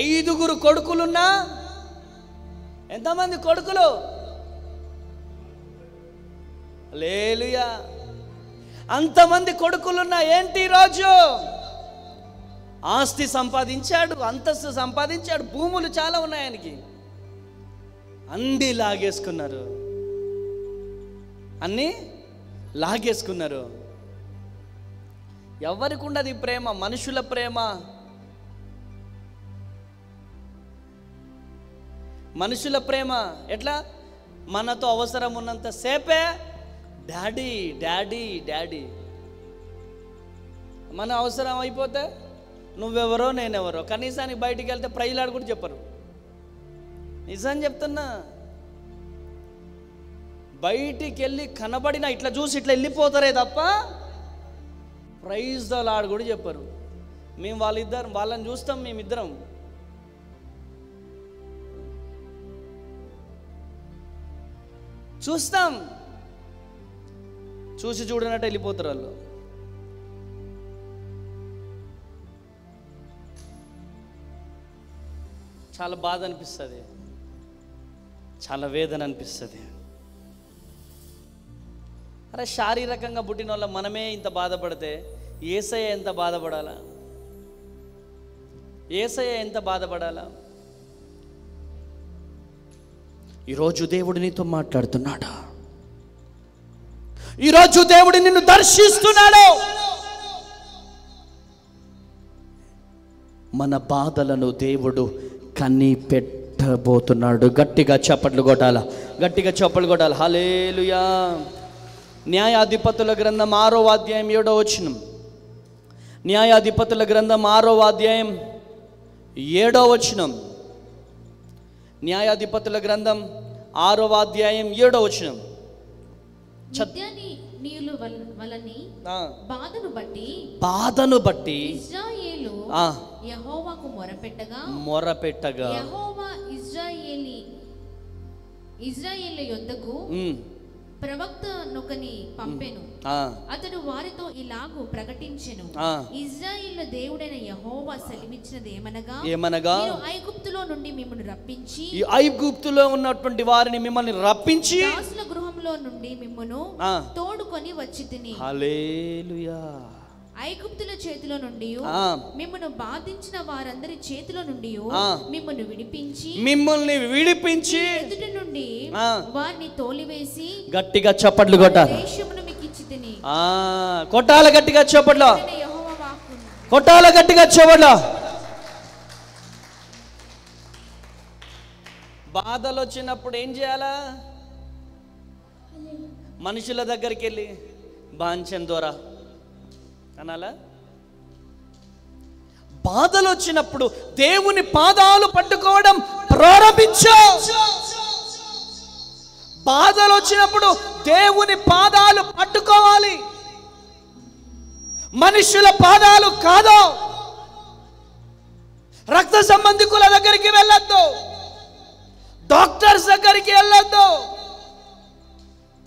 5 కొడుకులున్నా ఎంతమంది కొడుకులు? హల్లెలూయా. అంతమంది కొడుకులున్నా ఏంటి ఈరోజు? ఆస్తి సంపాదించాడు, అంతస్తు సంపాదించాడు, భూములు చాలా ఉన్నాయి ఆయనకి. అన్నీ లాగేసుకున్నారు, అన్నీ లాగేసుకున్నారు. ఎవరికి ఉండదు ఈ ప్రేమ? మనుషుల ప్రేమ. మనుషుల ప్రేమ ఎట్లా? మనతో అవసరం ఉన్నంత సేపే డాడీ డాడీ డాడీ. మన అవసరం అయిపోతే నువ్వెవరో నేనెవరో, కనీసానికి బయటికి వెళ్తే ప్రైలాడు కూడా చెప్పరు. నిజం చెప్తున్నా. బయటికి వెళ్ళి కనబడినా ఇట్లా చూసి ఇట్లా వెళ్ళిపోతారే తప్ప ప్రైజ్ ద లార్డ్ కూడా చెప్పరు. మేము వాళ్ళని చూస్తాం, మేమిద్దరం చూస్తాం, చూసి చూడనట్టు వెళ్ళిపోతారు వాళ్ళు. చాలా బాధ అనిపిస్తుంది, చాలా వేదన అనిపిస్తుంది. అరే శారీరకంగా పుట్టిన వాళ్ళ మనమే ఇంత బాధపడితే యేసయ్య ఎంత బాధపడాలా? యేసయ్య ఎంత బాధపడాలా? ఈరోజు దేవుడు నీతో మాట్లాడుతున్నాడు. ఈరోజు దేవుడు నిన్ను దర్శిస్తున్నాడు. మన బాధలను దేవుడు కనిపెట్టబోతున్నాడు. గట్టిగా చప్పట్లు కొట్టాల, గట్టిగా చప్పట్లు కొట్టాలి. హల్లెలూయా. న్యాయాధిపతుల గ్రంథం 6వ అధ్యాయం 7వ వచనం. న్యాయాధిపతుల గ్రంథం 6వ అధ్యాయం 7వ వచనం. న్యాయాధిపతుల గ్రంథం 6వ అధ్యాయం 7వ వచనం. బాధను బట్టి ఇశ్రాయేలు యెహోవాకు మొరపెట్టగా యెహోవా ఇశ్రాయేలు యొద్దకు ప్రవక్తనొకని పంపెను. అతడు వారితో ఇలాగు ప్రకటించెను, ఇశ్రాయేలు దేవుడైన యెహోవా సెలవిచ్చినది ఏమనగా, ఐగుప్తులో నుండి మిమ్మల్ని రప్పించి, ఐగుప్తులో ఉన్నటువంటి వారిని మిమ్మల్ని రప్పించి దాసుల గృహంలో నుండి మిమ్మల్ని తోడుకొని వచ్చితిని. హల్లెలూయా. ఐగుప్తుల చేతిలో నుండి మిమ్మల్ని బాధించిన వారందరి చేతిలో నుండి మిమ్మల్ని విడిపించి ఎదుటి నుండి వారిని తోలివేసి గట్టిగా చప్పట్లు కొట్టాలి. దేశమును మీకు ఇచ్చితిని. కొట్టాల గట్టిగా చప్పట్లు, కొట్టాల గట్టిగా చప్పట్లు. బాధలు వచ్చినప్పుడు ఏం చేయాలా? మనుషుల దగ్గరికి వెళ్ళి బాంచన్ దొర అనాలా? బాధలు వచ్చినప్పుడు దేవుని పాదాలు పట్టుకోవడం ప్రారంభించు. బాధలు వచ్చినప్పుడు దేవుని పాదాలు పట్టుకోవాలి, మనుషుల పాదాలు కాదు. రక్త సంబంధికుల దగ్గరికి వెళ్ళొద్దు, డాక్టర్స్ దగ్గరికి వెళ్ళొద్దు,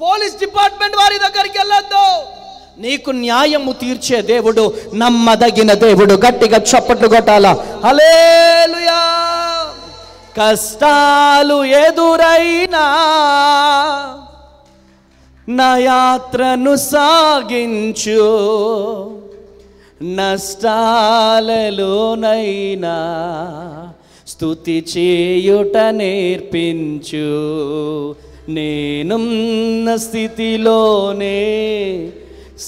పోలీస్ డిపార్ట్మెంట్ వారి దగ్గరికి వెళ్ళొద్దు. నీకు న్యాయము తీర్చే దేవుడు, నమ్మదగిన దేవుడు. గట్టిగా చప్పట్లు కొట్టాలా? హల్లెలూయా. కష్టాలు ఎదురైనా నా యాత్రను సాగించు, నష్టాలలోనైనా స్తుతి చేయుట నేర్పించు, నేనున్న స్థితిలోనే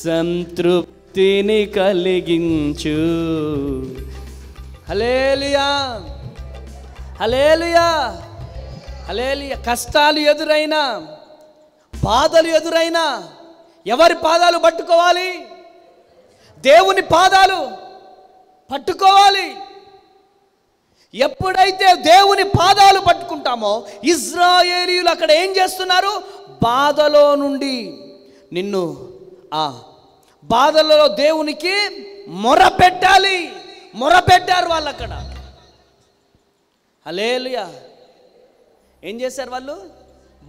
సంతృప్తిని కలిగించు. హల్లెలూయా, హల్లెలూయా, హల్లెలూయా. కష్టాలు ఎదురైనా, బాధలు ఎదురైనా ఎవరి పాదాలు పట్టుకోవాలి? దేవుని పాదాలు పట్టుకోవాలి. ఎప్పుడైతే దేవుని పాదాలు పట్టుకుంటామో, ఇశ్రాయేలీయులు అక్కడ ఏం చేస్తున్నారు? బాధలో నుండి నిన్ను ఆ బాధలలో దేవునికి మొరపెట్టాలి. మొరపెట్టారు వాళ్ళు అక్కడ. హల్లెలూయా. ఏం చేశారు వాళ్ళు?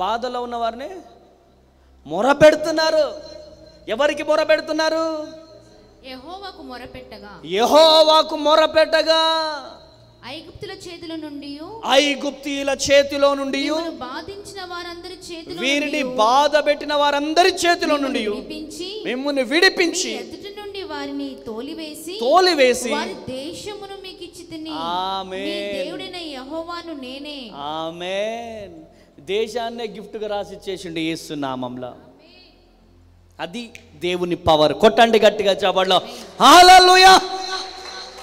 బాధలో ఉన్న వారిని మొరపెడుతున్నారు. ఎవరికి మొరపెడుతున్నారు? యెహోవాకు మొరపెట్టగా, యెహోవాకు మొరపెట్టగా ఐగుప్తుల చేతిలో నుండి, ఐగుప్తీయుల చేతిలో నుండి, బాధించిన వారందరి చేతిలో, వీరిని బాధ పెట్టిన వారందరి చేతిలో నుండి మిమ్ముని విడిపించి ఎదుట నుండి వారిని తోలివేసి వారి దేశమును మీకు ఇచ్చితిని. ఆమేన్. మీ దేవుడైన యెహోవాను నేనే. ఆమేన్. దేశాన్నే గిఫ్ట్గా రాసి ఇచ్చేసిండు యేసు నామంలో. అది దేవుని పవర్. కొట్టండి గట్టిగా చప్పట్లు. హల్లెలూయా.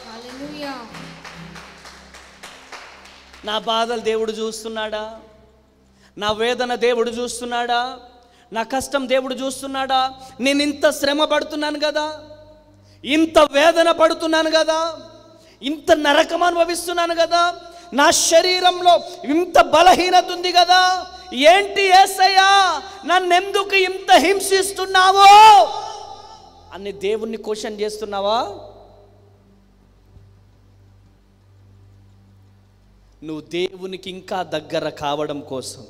హల్లెలూయా. నా బాధలు దేవుడు చూస్తున్నాడా? నా వేదన దేవుడు చూస్తున్నాడా? నా కష్టం దేవుడు చూస్తున్నాడా? నేను ఇంత శ్రమ పడుతున్నాను కదా, ఇంత వేదన పడుతున్నాను కదా, ఇంత నరకం అనుభవిస్తున్నాను కదా, నా శరీరంలో ఇంత బలహీనత ఉంది కదా, ఏంటి యేసయ్యా నన్నెందుకు ఇంత హింసిస్తున్నావో అని దేవుణ్ణి క్వశ్చన్ చేస్తున్నావా? నువ్వు దేవునికి ఇంకా దగ్గర కావడం కోసం.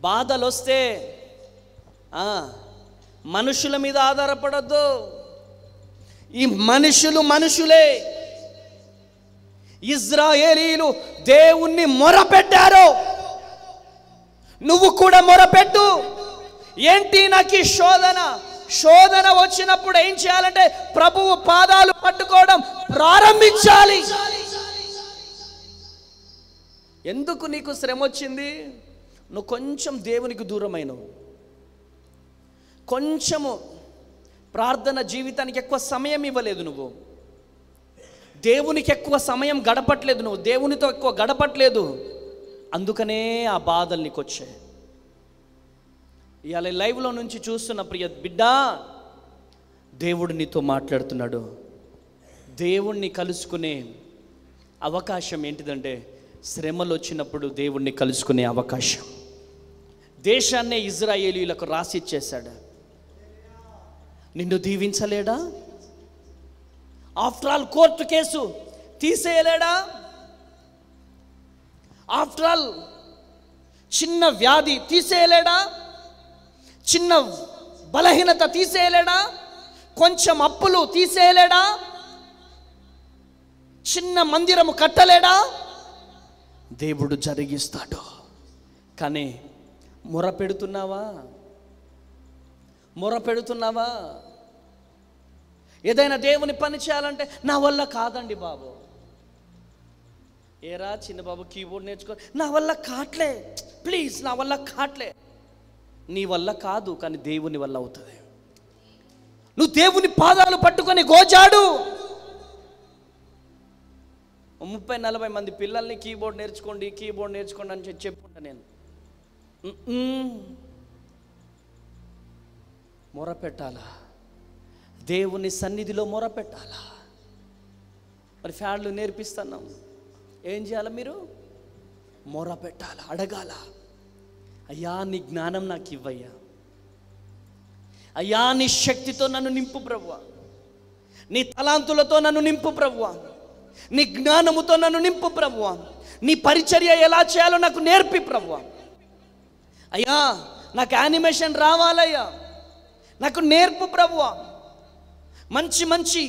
బాధలు వస్తే మనుషుల మీద ఆధారపడద్దు. ఈ మనుషులే. ఇశ్రాయేలీయులు దేవుణ్ణి మొరపెట్టారు. నువ్వు కూడా మొరపెట్టు. ఏంటి నాకు ఈ శోధన వచ్చినప్పుడు ఏం చేయాలంటే ప్రభువు పాదాలు పట్టుకోవడం ప్రారంభించాలి. ఎందుకు నీకు శ్రమ వచ్చింది? నువ్వు కొంచెం దేవునికి దూరమైనవు, కొంచెము ప్రార్థన జీవితానికి ఎక్కువ సమయం ఇవ్వలేదు, నువ్వు దేవునికి ఎక్కువ సమయం గడపట్లేదు, నువ్వు దేవునితో ఎక్కువ గడపట్లేదు. అందుకనే ఆ బాధలు నీకు వచ్చాయి. ఇవాళ లైవ్లో నుంచి చూస్తున్న ప్రియ బిడ్డా, దేవుడు నీతో మాట్లాడుతున్నాడు. దేవుణ్ణి కలుసుకునే అవకాశం ఏంటిదంటే శ్రమలు వచ్చినప్పుడు దేవుణ్ణి కలుసుకునే అవకాశం. దేశాన్నే ఇశ్రాయేలీయులకు రాసి ఇచ్చేశాడు. నిన్ను దీవించలేడా? ఆఫ్టర్ ఆల్ కోర్టు కేసు తీసేయలేడా? ఆఫ్టర్ ఆల్ చిన్న వ్యాధి తీసేయలేడా? చిన్న బలహీనత తీసేయలేడా? కొంచెం అప్పులు తీసేయలేడా? చిన్న మందిరము కట్టలేడా? దేవుడు జరిగిస్తాడు. కానీ మొరపెడుతున్నావా? ఏదైనా దేవుని పని చేయాలంటే నా వల్ల కాదండి బాబు. ఏరా చిన్న బాబు కీబోర్డ్ నేర్చుకో, నా వల్ల కాట్లే, ప్లీజ్ నా వల్ల కాట్లే. నీ వల్ల కాదు, కానీ దేవుని వల్ల అవుతుంది. నువ్వు దేవుని పాదాలు పట్టుకొని గోజాడు. 30-40 మంది పిల్లల్ని కీబోర్డ్ నేర్చుకోండి అని చెప్పుకుంటా నేను. మొరపెట్టాలా, దేవుని సన్నిధిలో మొరపెట్టాలా. మరి ఫ్యాడ్లు నేర్పిస్తున్నాం, ఏం చేయాలి? మీరు మొరపెట్టాలా, అడగాల. అయ్యా నీ జ్ఞానం నాకు ఇవ్వయ్యా, అయ్యా నీ శక్తితో నన్ను నింపు ప్రభువా, నీ తలాంతులతో నన్ను నింపు ప్రభువా, నీ జ్ఞానముతో నన్ను నింపు ప్రభువా, నీ పరిచర్య ఎలా చేయాలో నాకు నేర్పి ప్రభువా. అయ్యా నాకు యానిమేషన్ రావాలయ్యా, నాకు నేర్పు ప్రభువా. మంచి మంచి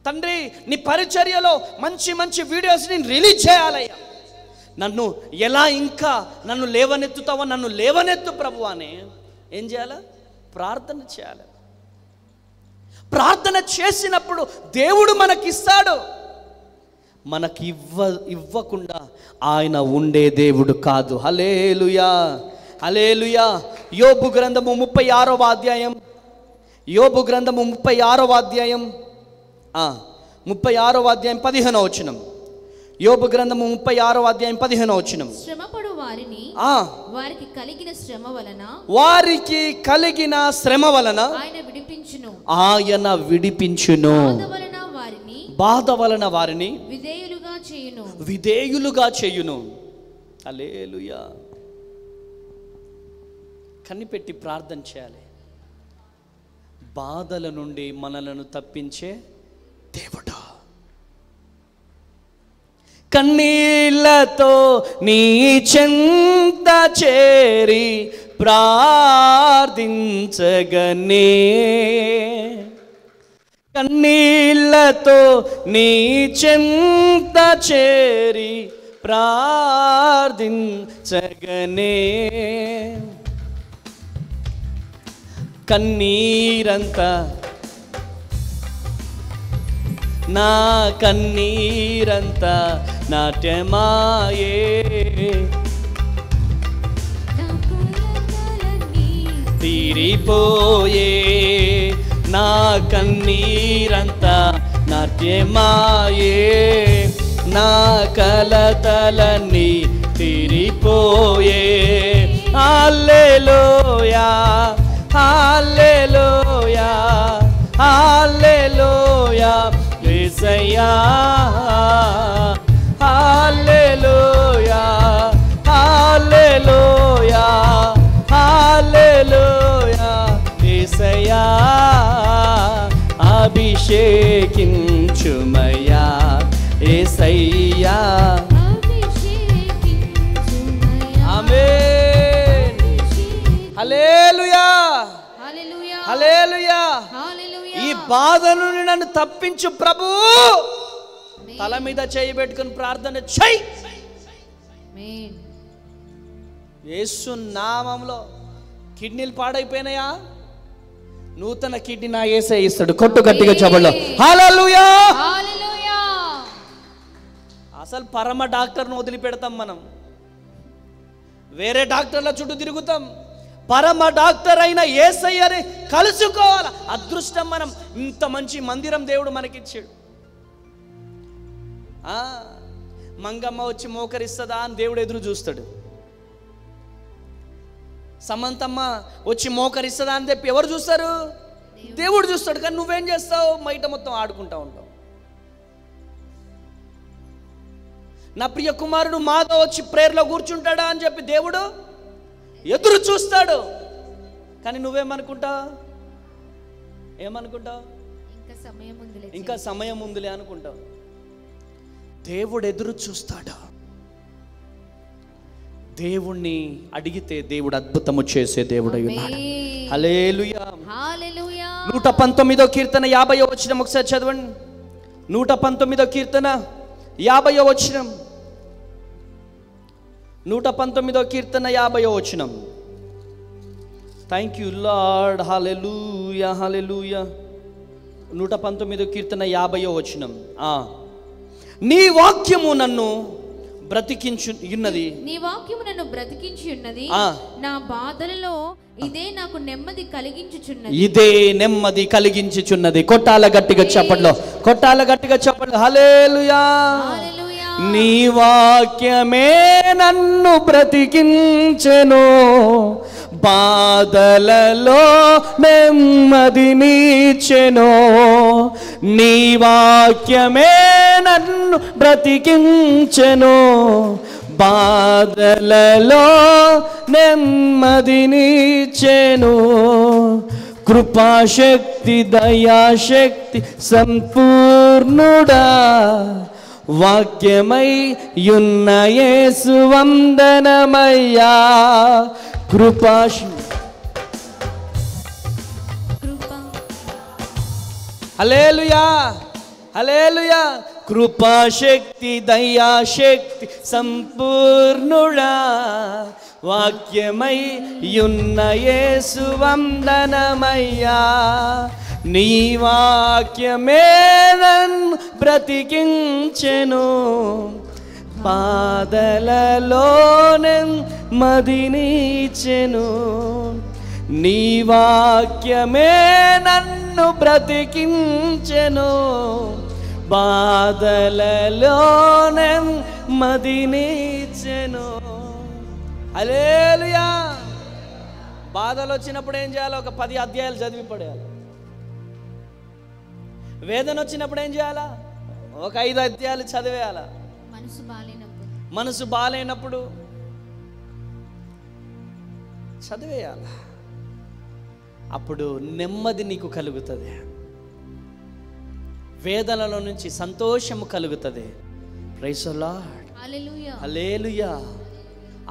తండ్రి నీ పరిచర్యలో మంచి మంచి వీడియోస్ నేను రిలీజ్ చేయాలయ్యా. నన్ను ఎలా ఇంకా నన్ను లేవనెత్తుతావో నన్ను లేవనెత్తు ప్రభువా అని ఏం చేయాలి? ప్రార్థన చేయాలి. ప్రార్థన చేసినప్పుడు దేవుడు మనకిస్తాడు. మనకి ఇవ్వకుండా ఆయన ఉండే దేవుడు కాదు. హల్లెలూయా, హల్లెలూయా. యోబు గ్రంథము 36వ అధ్యాయం, యోబు గ్రంథము 36వ అధ్యాయం 36వ అధ్యాయం 15వ వచనం. యోబు గ్రంథము 36వ అధ్యాయం 15వ వచనం. శ్రమపడు వారిని వారికి కలిగిన శ్రమ వలన, వారికి కలిగిన శ్రమ వలన ఆయన విడిపించును, ఆయన విడిపించును. బాధ వలన వారిని విధేయులుగా చేయును, విధేయులుగా చేయును. హల్లెలూయా. కనిపెట్టి ప్రార్థన చేయాలి. బాధల నుండి మనలను తప్పించే దేవుడు. కన్నీళ్లతో నీ చెంత చేరి ప్రార్థించగనే, కన్నీళ్లతో నీ చెంత చేరి ప్రార్థించగనే, కన్నీరంతా నా కన్నీరంతా నాట్యమాయే, తీరిపోయే, నా కన్నీరంతా నాట్యమాయే, నా కలతలన్నీ తీరిపోయే. హల్లెలూయా, హల్లెలూయా, హల్లెలూయా యేసయ్యా, హల్లెలూయా, హల్లెలూయా, హల్లెలూయా యేసయ్యా. అభిషేకించుమయ్యా యేసయ్యా. ఆమేన్. హల్లెలూయా, హల్లెలూయా. ఈ బాధ నుండి నన్ను తప్పించు ప్రభు. తల మీద చేయి పెట్టుకుని ప్రార్థన చెయ్యి. యేసు నామములో. కిడ్నీలు పాడైపోయినాయా? నూతన కిడ్నీ నా యేసయ్య ఇస్తాడు. కొట్టు గట్టిగా చప్పట్లు. హల్లెలూయా. అసలు పరమ డాక్టర్ను వదిలిపెడతాం మనం, వేరే డాక్టర్ల చుట్టూ తిరుగుతాం. పరమ డాక్టర్ అయిన యేసయ్యని కలుసుకోవాలి. అదృష్టం. మనం ఇంత మంచి మందిరం దేవుడు మనకిచ్చాడు. మంగమ్మ వచ్చి మోకరిస్తుందా అని దేవుడు ఎదురు చూస్తాడు. సమంతమ్మ వచ్చి మోకరిస్తుందా అని చెప్పి ఎవరు చూస్తారు? దేవుడు చూస్తాడు. కానీ నువ్వేం చేస్తావు? బయట మొత్తం ఆడుకుంటా ఉంటావు. నా ప్రియ కుమారుడు మాతో వచ్చి ప్రేయర్లో కూర్చుంటాడా అని చెప్పి దేవుడు ఎదురు చూస్తాడు. కానీ నువ్వేమనుకుంటావు? ఏమనుకుంటావు? ఇంకా సమయం ఉందిలే అనుకుంటావు. దేవుడు ఎదురు చూస్తాడు. దేవుణ్ణి అడిగితే దేవుడు అద్భుతము చేసే దేవుడు ఉన్నాడు. హల్లెలూయా. 119వ కీర్తన 50వ వచనం ఒకసారి చదవండి. 119వ కీర్తన 50వ వచనం. 119వ కీర్తన 50వ వచనం. Thank you Lord. హల్లెలూయా, హల్లెలూయా. 119వ కీర్తన 50వ వచనం. నీ వాక్యము నన్ను బ్రతికించున్నది, నీ వాక్యము నన్ను బ్రతికించున్నది. నా బాధలలో ఇదే నాకు నెమ్మది కలిగించుచున్నది, ఇదే నెమ్మది కలిగించుచున్నది. కొట్టాల గట్టిగా చప్పట్లు, కొట్టాల గట్టిగా చప్పట్లు. హల్లెలూయా. నీ వాక్యమే నన్ను బ్రతికించెను, బాధలలో నెమ్మదినిచ్చెను, నీ వాక్యమే నన్ను బ్రతికించెను. బాధలలో నెమ్మదినిచ్చెను, కృపాశక్తి దయాశక్తి సంపూర్ణుడా, వాక్యమై యున్న యేసు వందనమయ్యా. హల్లెలూయా హల్లెలూయా. కృపాశక్తి దయాశక్తి సంపూర్ణుడా, వాక్యమై యున్న యేసు వందనమయ్యా. నీ వాక్యమే నన్ను బ్రతికించెను, బాధలలో నెమ్మదినిచ్చెను. నీ వాక్యమే నన్ను బ్రతికించెను, బాధలలో నెమ్మదినిచ్చెను. హల్లెలూయా. బాధలు వచ్చినప్పుడు ఏం చేయాలి? ఒక 10 అధ్యాయాలు చదివి పడేయాలి. వేదన వచ్చినప్పుడు ఏం చేయాలా? ఒక 5 అధ్యాయాలు చదివేయాలా. మనసు బాలేనప్పుడు చదివేయాల. అప్పుడు నెమ్మది నీకు కలుగుతుంది, వేదనలో నుంచి సంతోషము కలుగుతుంది. Praise the Lord. హల్లెలూయా హల్లెలూయా.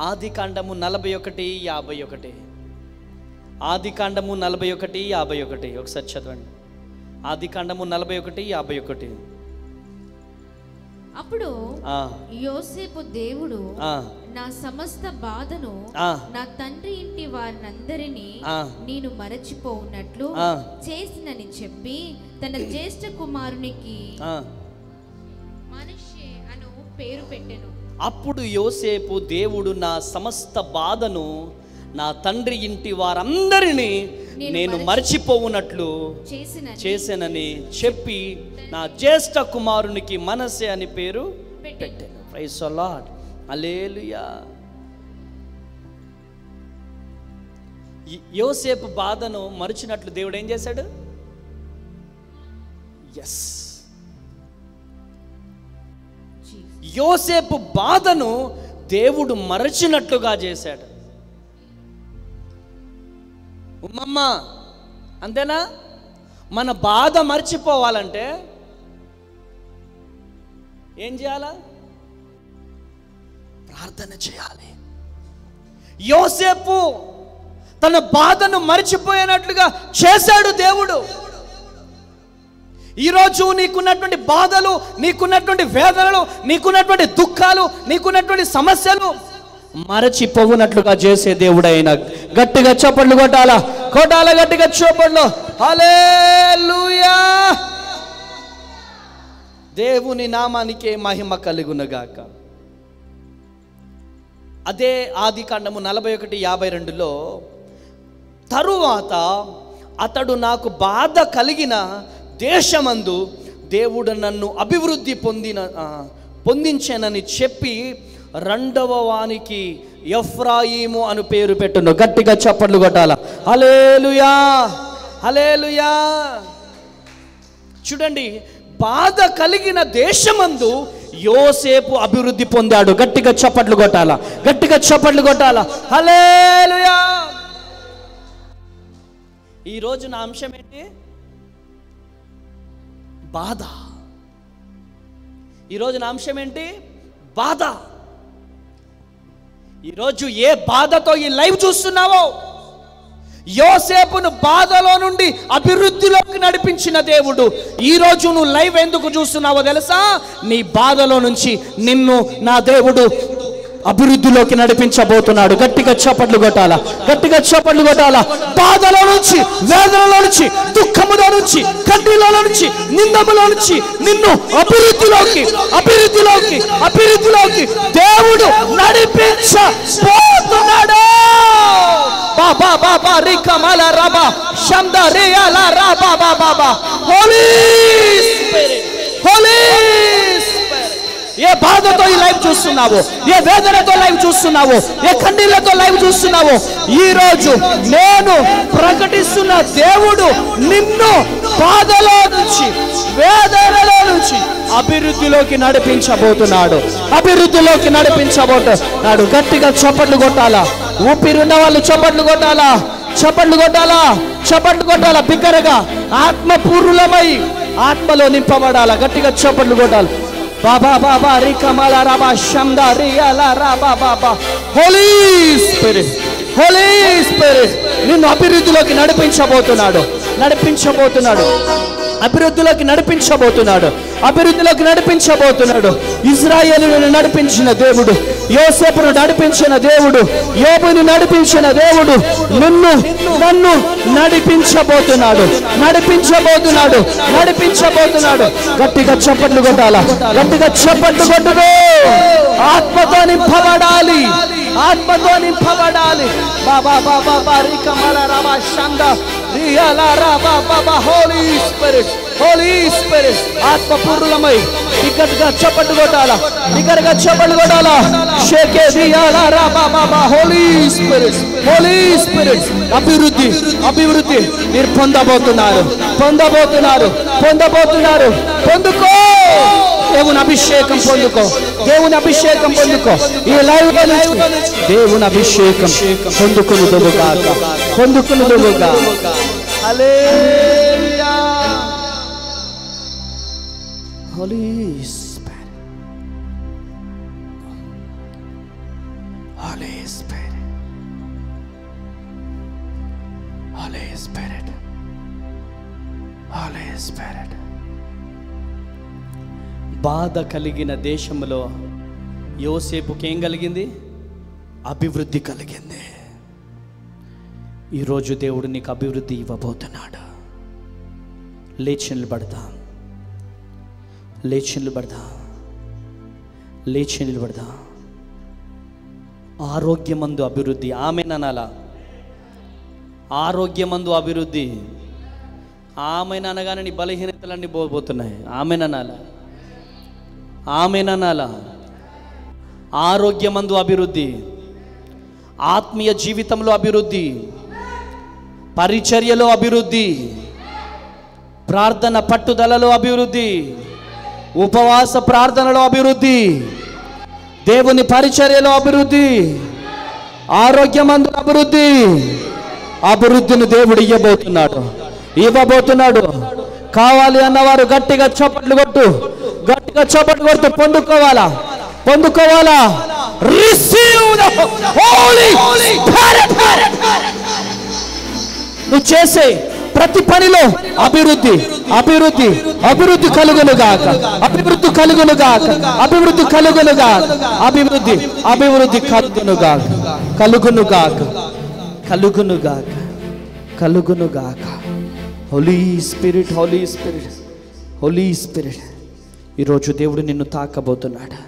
ఆదికాండము 41:51. ఆదికాండము 41:51. ఒకసారి చదవండి. ఆదికాండము 41:51. అప్పుడు యోసేపు దేవుడు నా సమస్త బాధను నా తండ్రి ఇంటి వారినందరినీ నేను మరచిపోవునట్లు చేసినని చెప్పి తన జ్యేష్ఠ కుమారునికి మనష్షే అను పేరు పెట్టెను. అప్పుడు యోసేపు దేవుడు నా సమస్త బాధను నా తండ్రి ఇంటి వారందరినీ నేను మర్చిపోవునట్లు చేసినని చెప్పి నా జ్యేష్ఠ కుమారునికి మనస్సే అని పేరు పెట్టాను. Praise the Lord. హల్లెలూయా. యోసేపు బాధను మరిచినట్లు దేవుడు ఏం చేశాడు? ఎస్, యోసేపు బాధను దేవుడు మరచినట్లుగా చేశాడు. ఉమ్మమ్మ, అంతేనా? మన బాధ మర్చిపోవాలంటే ఏం చేయాలా? ప్రార్థన చేయాలి. యోసేపు తన బాధను మర్చిపోయినట్లుగా చేశాడు దేవుడు. ఈరోజు నీకున్నటువంటి బాధలు, నీకున్నటువంటి వేదనలు, నీకున్నటువంటి దుఃఖాలు, నీకున్నటువంటి సమస్యలు మరచిపోవునట్లుగా చేసే దేవుడైన. గట్టిగా చప్పట్లు కొట్టాలా, కొట్టాలా గట్టిగా చప్పట్లు. హల్లెలూయా. దేవుని నామానికే మహిమ కలుగునుగాక. అదే ఆదికాండము 41:52లో తరువాత అతడు నాకు బాధ కలిగిన దేశమందు దేవుడు నన్ను అభివృద్ధి పొందించానని చెప్పి రెండవ వానికి ఎఫ్రాయిము అను పేరు పెట్టును. గట్టిగా చప్పట్లు కొట్టాల. హల్లెలూయా హల్లెలూయా. చూడండి, బాధ కలిగిన దేశమందు యోసేపు అభివృద్ధి పొందాడు. గట్టిగా చప్పట్లు కొట్టాల, గట్టిగా చప్పట్లు కొట్టాల. హల్లెలూయా. ఈరోజు నా అంశం ఏంటి? బాధ. ఈరోజు నా అంశం ఏంటి? బాధ. ఈరోజు ఏ బాధతో ఈ లైవ్ చూస్తున్నావో, యోసేపును బాధలో నుండి అభివృద్ధిలోకి నడిపించిన దేవుడు ఈరోజు నువ్వు లైవ్ ఎందుకు చూస్తున్నావో తెలుసా? నీ బాధలో నుంచి నిన్ను నా దేవుడు అభివృద్ధిలోకి నడిపించబోతున్నాడు. గట్టిగా చప్పట్లు కొట్టాలా, గట్టిగా చప్పట్లు కొట్టాలా. బాధలో నుంచి, వేదనలో నుంచి, దుఃఖములో నుంచి, కన్నీళ్ళలో నుంచి, నిందములో నుంచి నిన్ను అభివృద్ధిలోకి అభివృద్ధిలోకి అభివృద్ధిలోకి దేవుడు నడిపించబోతున్నాడు. బాబా బాబా రికమల రబా శంద రియాల రబా బాబా. హోలీ స్పిరిట్, హోలీ స్పిరిట్, ఏ బాధతో ఈ లైవ్ చూస్తున్నావో, ఏ వేదనతో లైవ్ చూస్తున్నావో, ఏ కన్నీళ్లతో లైవ్ చూస్తున్నావో, ఈ రోజు నేను ప్రకటిస్తున్న దేవుడు నిన్ను బాధలో నుంచి, వేదనలో నుంచి అభివృద్ధిలోకి నడిపించబోతున్నాడు. అభివృద్ధిలోకి నడిపించబోతున్నాడు. గట్టిగా చప్పట్లు కొట్టాలా. ఊపిరున్న వాళ్ళు చప్పట్లు కొట్టాలా, చప్పట్లు కొట్టాలా, చప్పట్లు కొట్టాలా. బిగ్గరగా ఆత్మపూర్ణమై ఆత్మలో నింపబడాలా. గట్టిగా చప్పట్లు కొట్టాలి. బాబా బాబా రికమల రాబా శందా రియల రాబా బాబా. హోలీ స్పిరిట్, హోలీ స్పిరిట్ నిన్ను అభివృద్ధిలోకి నడిపించబోతున్నాడు, నడిపించబోతున్నాడు, అభివృద్ధిలోకి నడిపించబోతున్నాడు, అభివృద్ధిలోకి నడిపించబోతున్నాడు. ఇశ్రాయేలును నడిపించిన దేవుడు, యోసేపును నడిపించిన దేవుడు, యోబును నడిపించిన దేవుడు నిన్ను నన్ను నడిపించబోతున్నాడు, నడిపించబోతున్నాడు, నడిపించబోతున్నాడు. గట్టిగా చప్పట్లు కొట్టాలా, గట్టిగా చప్పట్లు కొట్టుకో. ఆత్మతో నింపబడాలి, ఆత్మతో నింపబడాలి. బాబా బాబా బారి కమల రాబా శంద రియల రాబా బాబా. హోలీ స్పిరిట్, హోలీ స్పిరిట్ ఆత్మపూర్ణమై బిగ్గరగా చప్పట్లు కొట్టాలా, బిగ్గరగా చప్పట్లు కొట్టాలా. షేకే రియల రాబా బాబా. హోలీ స్పిరిట్, హోలీ స్పిరిట్ అభివృద్ధి, అభివృద్ధి మీరు పొందబోతున్నారు, పొందబోతున్నారు, పొందబోతున్నారు. పొందుకో, దేవుని అభిషేకం పొందుకో, దేవుని అభిషేకం పొందుకో. ఈ లైవ్ దేవుని అభిషేకం పొందుకునుగాక, పొందుకునుగాక. హల్లెలూయా. Holy spirit, Holi spirit, Holi spirit, Holi spirit. బాధ కలిగిన దేశంలో యోసేపుకి ఏం కలిగింది? అభివృద్ధి కలిగింది. ఈరోజు దేవుడు నీకు అభివృద్ధి ఇవ్వబోతున్నాడు. లేచి నిలబడదాం, లేచి నిలబడదాం, లేచి నిలబడదాం. ఆరోగ్యమందు అభివృద్ధి. ఆమెననాలా, ఆరోగ్యమందు అభివృద్ధి. ఆమెననగానే నీ బలహీనతలన్నీ పోబోతున్నాయి. ఆమెననాలా, ఆమెననాలా. ఆరోగ్యమందు అభివృద్ధి, ఆత్మీయ జీవితంలో అభివృద్ధి, పరిచర్యలో అభివృద్ధి, ప్రార్థన పట్టుదలలో అభివృద్ధి, ఉపవాస ప్రార్థనలో అభివృద్ధి, దేవుని పరిచర్యలో అభివృద్ధి, ఆరోగ్యమందు అభివృద్ధి. అభివృద్ధిని దేవుడు ఇవ్వబోతున్నాడు, ఇవ్వబోతున్నాడు. కావాలి అన్నవారు గట్టిగా చప్పట్లు కొట్టు, గట్టిగా చప్పట్లు కొట్టు. పొందుకోవాలా, పొందుకోవాలా. Receive the holy spirit. నువ్వు చేసే ప్రతి పనిలో అభివృద్ధి, అభివృద్ధి, అభివృద్ధి కలుగునుగాక, అభివృద్ధి కలుగునుగాక, అభివృద్ధి కలుగునుగాక, అభివృద్ధి, అభివృద్ధి కలుగునుగాక, కలుగునుగాక, కలుగునుగాక, కలుగునుగాక. Holy spirit, Holi spirit, Holi Spirit. ఈరోజు దేవుడు నిన్ను తాకబోతున్నాడు.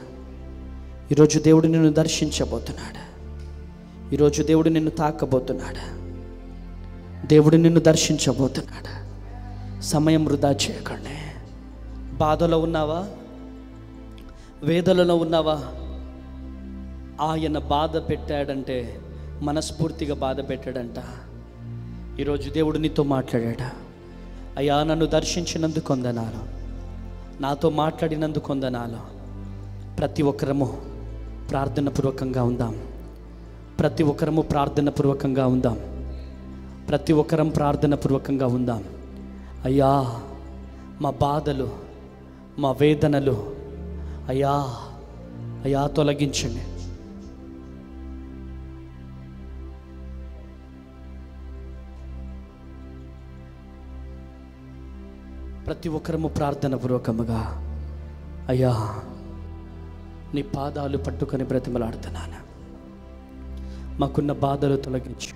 ఈరోజు దేవుడు నిన్ను దర్శించబోతున్నాడు. ఈరోజు దేవుడు నిన్ను తాకబోతున్నాడు. దేవుడు నిన్ను దర్శించబోతున్నాడు. సమయం వృధా చేయకండి. బాధలో ఉన్నావా, వేదనలో ఉన్నావా? ఆయన బాధ పెట్టాడంటే మనస్ఫూర్తిగా బాధ పెట్టాడంట. ఈరోజు దేవుడు నీతో మాట్లాడాడు. అయ్యా, నన్ను దర్శించినందుకు వందనాలు, నాతో మాట్లాడినందుకు వందనాలు. ప్రతి ఒక్కరము ప్రార్థనపూర్వకంగా ఉందాం, ప్రతి ఒక్కరము ప్రార్థనపూర్వకంగా ఉందాం, ప్రతి ఒక్కరం ప్రార్థనపూర్వకంగా ఉందాం. అయ్యా, మా బాధలు, మా వేదనలు అయ్యా, అయ్యా తొలగించండి. ప్రతి ఒక్కరము ప్రార్థనపూర్వకముగా అయ్యా నీ పాదాలు పట్టుకొని బ్రతిమలాడుతున్నాను. మాకున్న బాధలు తొలగించు,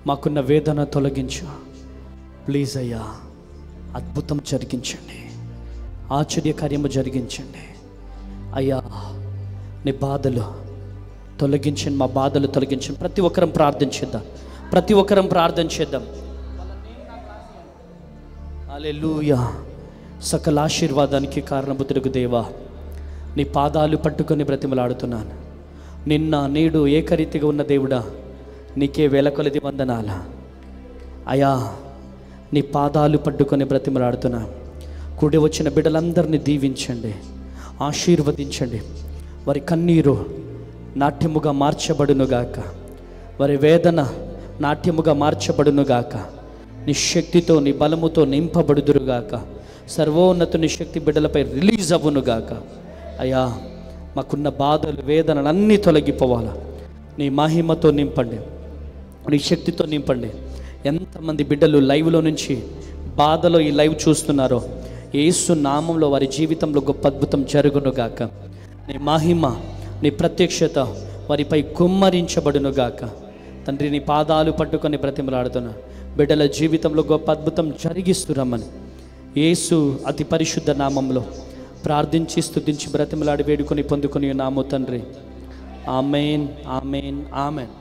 మాకున్న వేదన తొలగించు. ప్లీజ్ అయ్యా, అద్భుతం జరిగించండి, ఆశ్చర్యకార్యము జరిగించండి. అయ్యా, నీ బాధలు తొలగించండి, మా బాధలు తొలగించండి. ప్రతి ఒక్కరం ప్రార్థించేద్దాం, ప్రతి ఒక్కరం ప్రార్థన చేద్దాం. హల్లెలూయా. సకల ఆశీర్వాదానికి కారణభూతుడకు దేవా, నీ పాదాలు పట్టుకొని బ్రతిమలాడుతున్నాను. నిన్న నేడు ఏకరీతిగా ఉన్న దేవుడా, నీకే వేల కొలది వందనాల అయా. నీ పాదాలు పట్టుకొని బ్రతిమలాడుతున్నా. కూడి వచ్చిన బిడ్డలందరినీ దీవించండి, ఆశీర్వదించండి. వారి కన్నీరు నాట్యముగా మార్చబడునుగాక, వారి వేదన నాట్యముగా మార్చబడునుగాక. నీ శక్తితో నీ బలముతో నింపబడుదురుగాక. సర్వోన్నతుని శక్తి బిడ్డలపై రిలీజ్ అవ్వునుగాక. అయ్యా, మాకున్న బాధలు వేదనలు అన్నీ తొలగిపోవాలా. నీ మహిమతో నింపండి, నీ శక్తితో నింపండి. ఎంతమంది బిడ్డలు లైవ్లో నుంచి బాధలో ఈ లైవ్ చూస్తున్నారో, యేసు నామంలో వారి జీవితంలో గొప్ప అద్భుతం జరుగునుగాక. నీ మహిమ, నీ ప్రత్యక్షత వారిపై కుమ్మరించబడునుగాక. తండ్రి, నీ పాదాలు పట్టుకొని బ్రతిమలాడుతున్నా. బిడ్డల జీవితంలో గొప్ప అద్భుతం జరిగిస్తురమ్మని యేసు అతి పరిశుద్ధ నామంలో ప్రార్థించి స్తుతించి బ్రతిమలాడి వేడుకొని పొందుకొని నామో తండ్రి. Amen, amen, amen.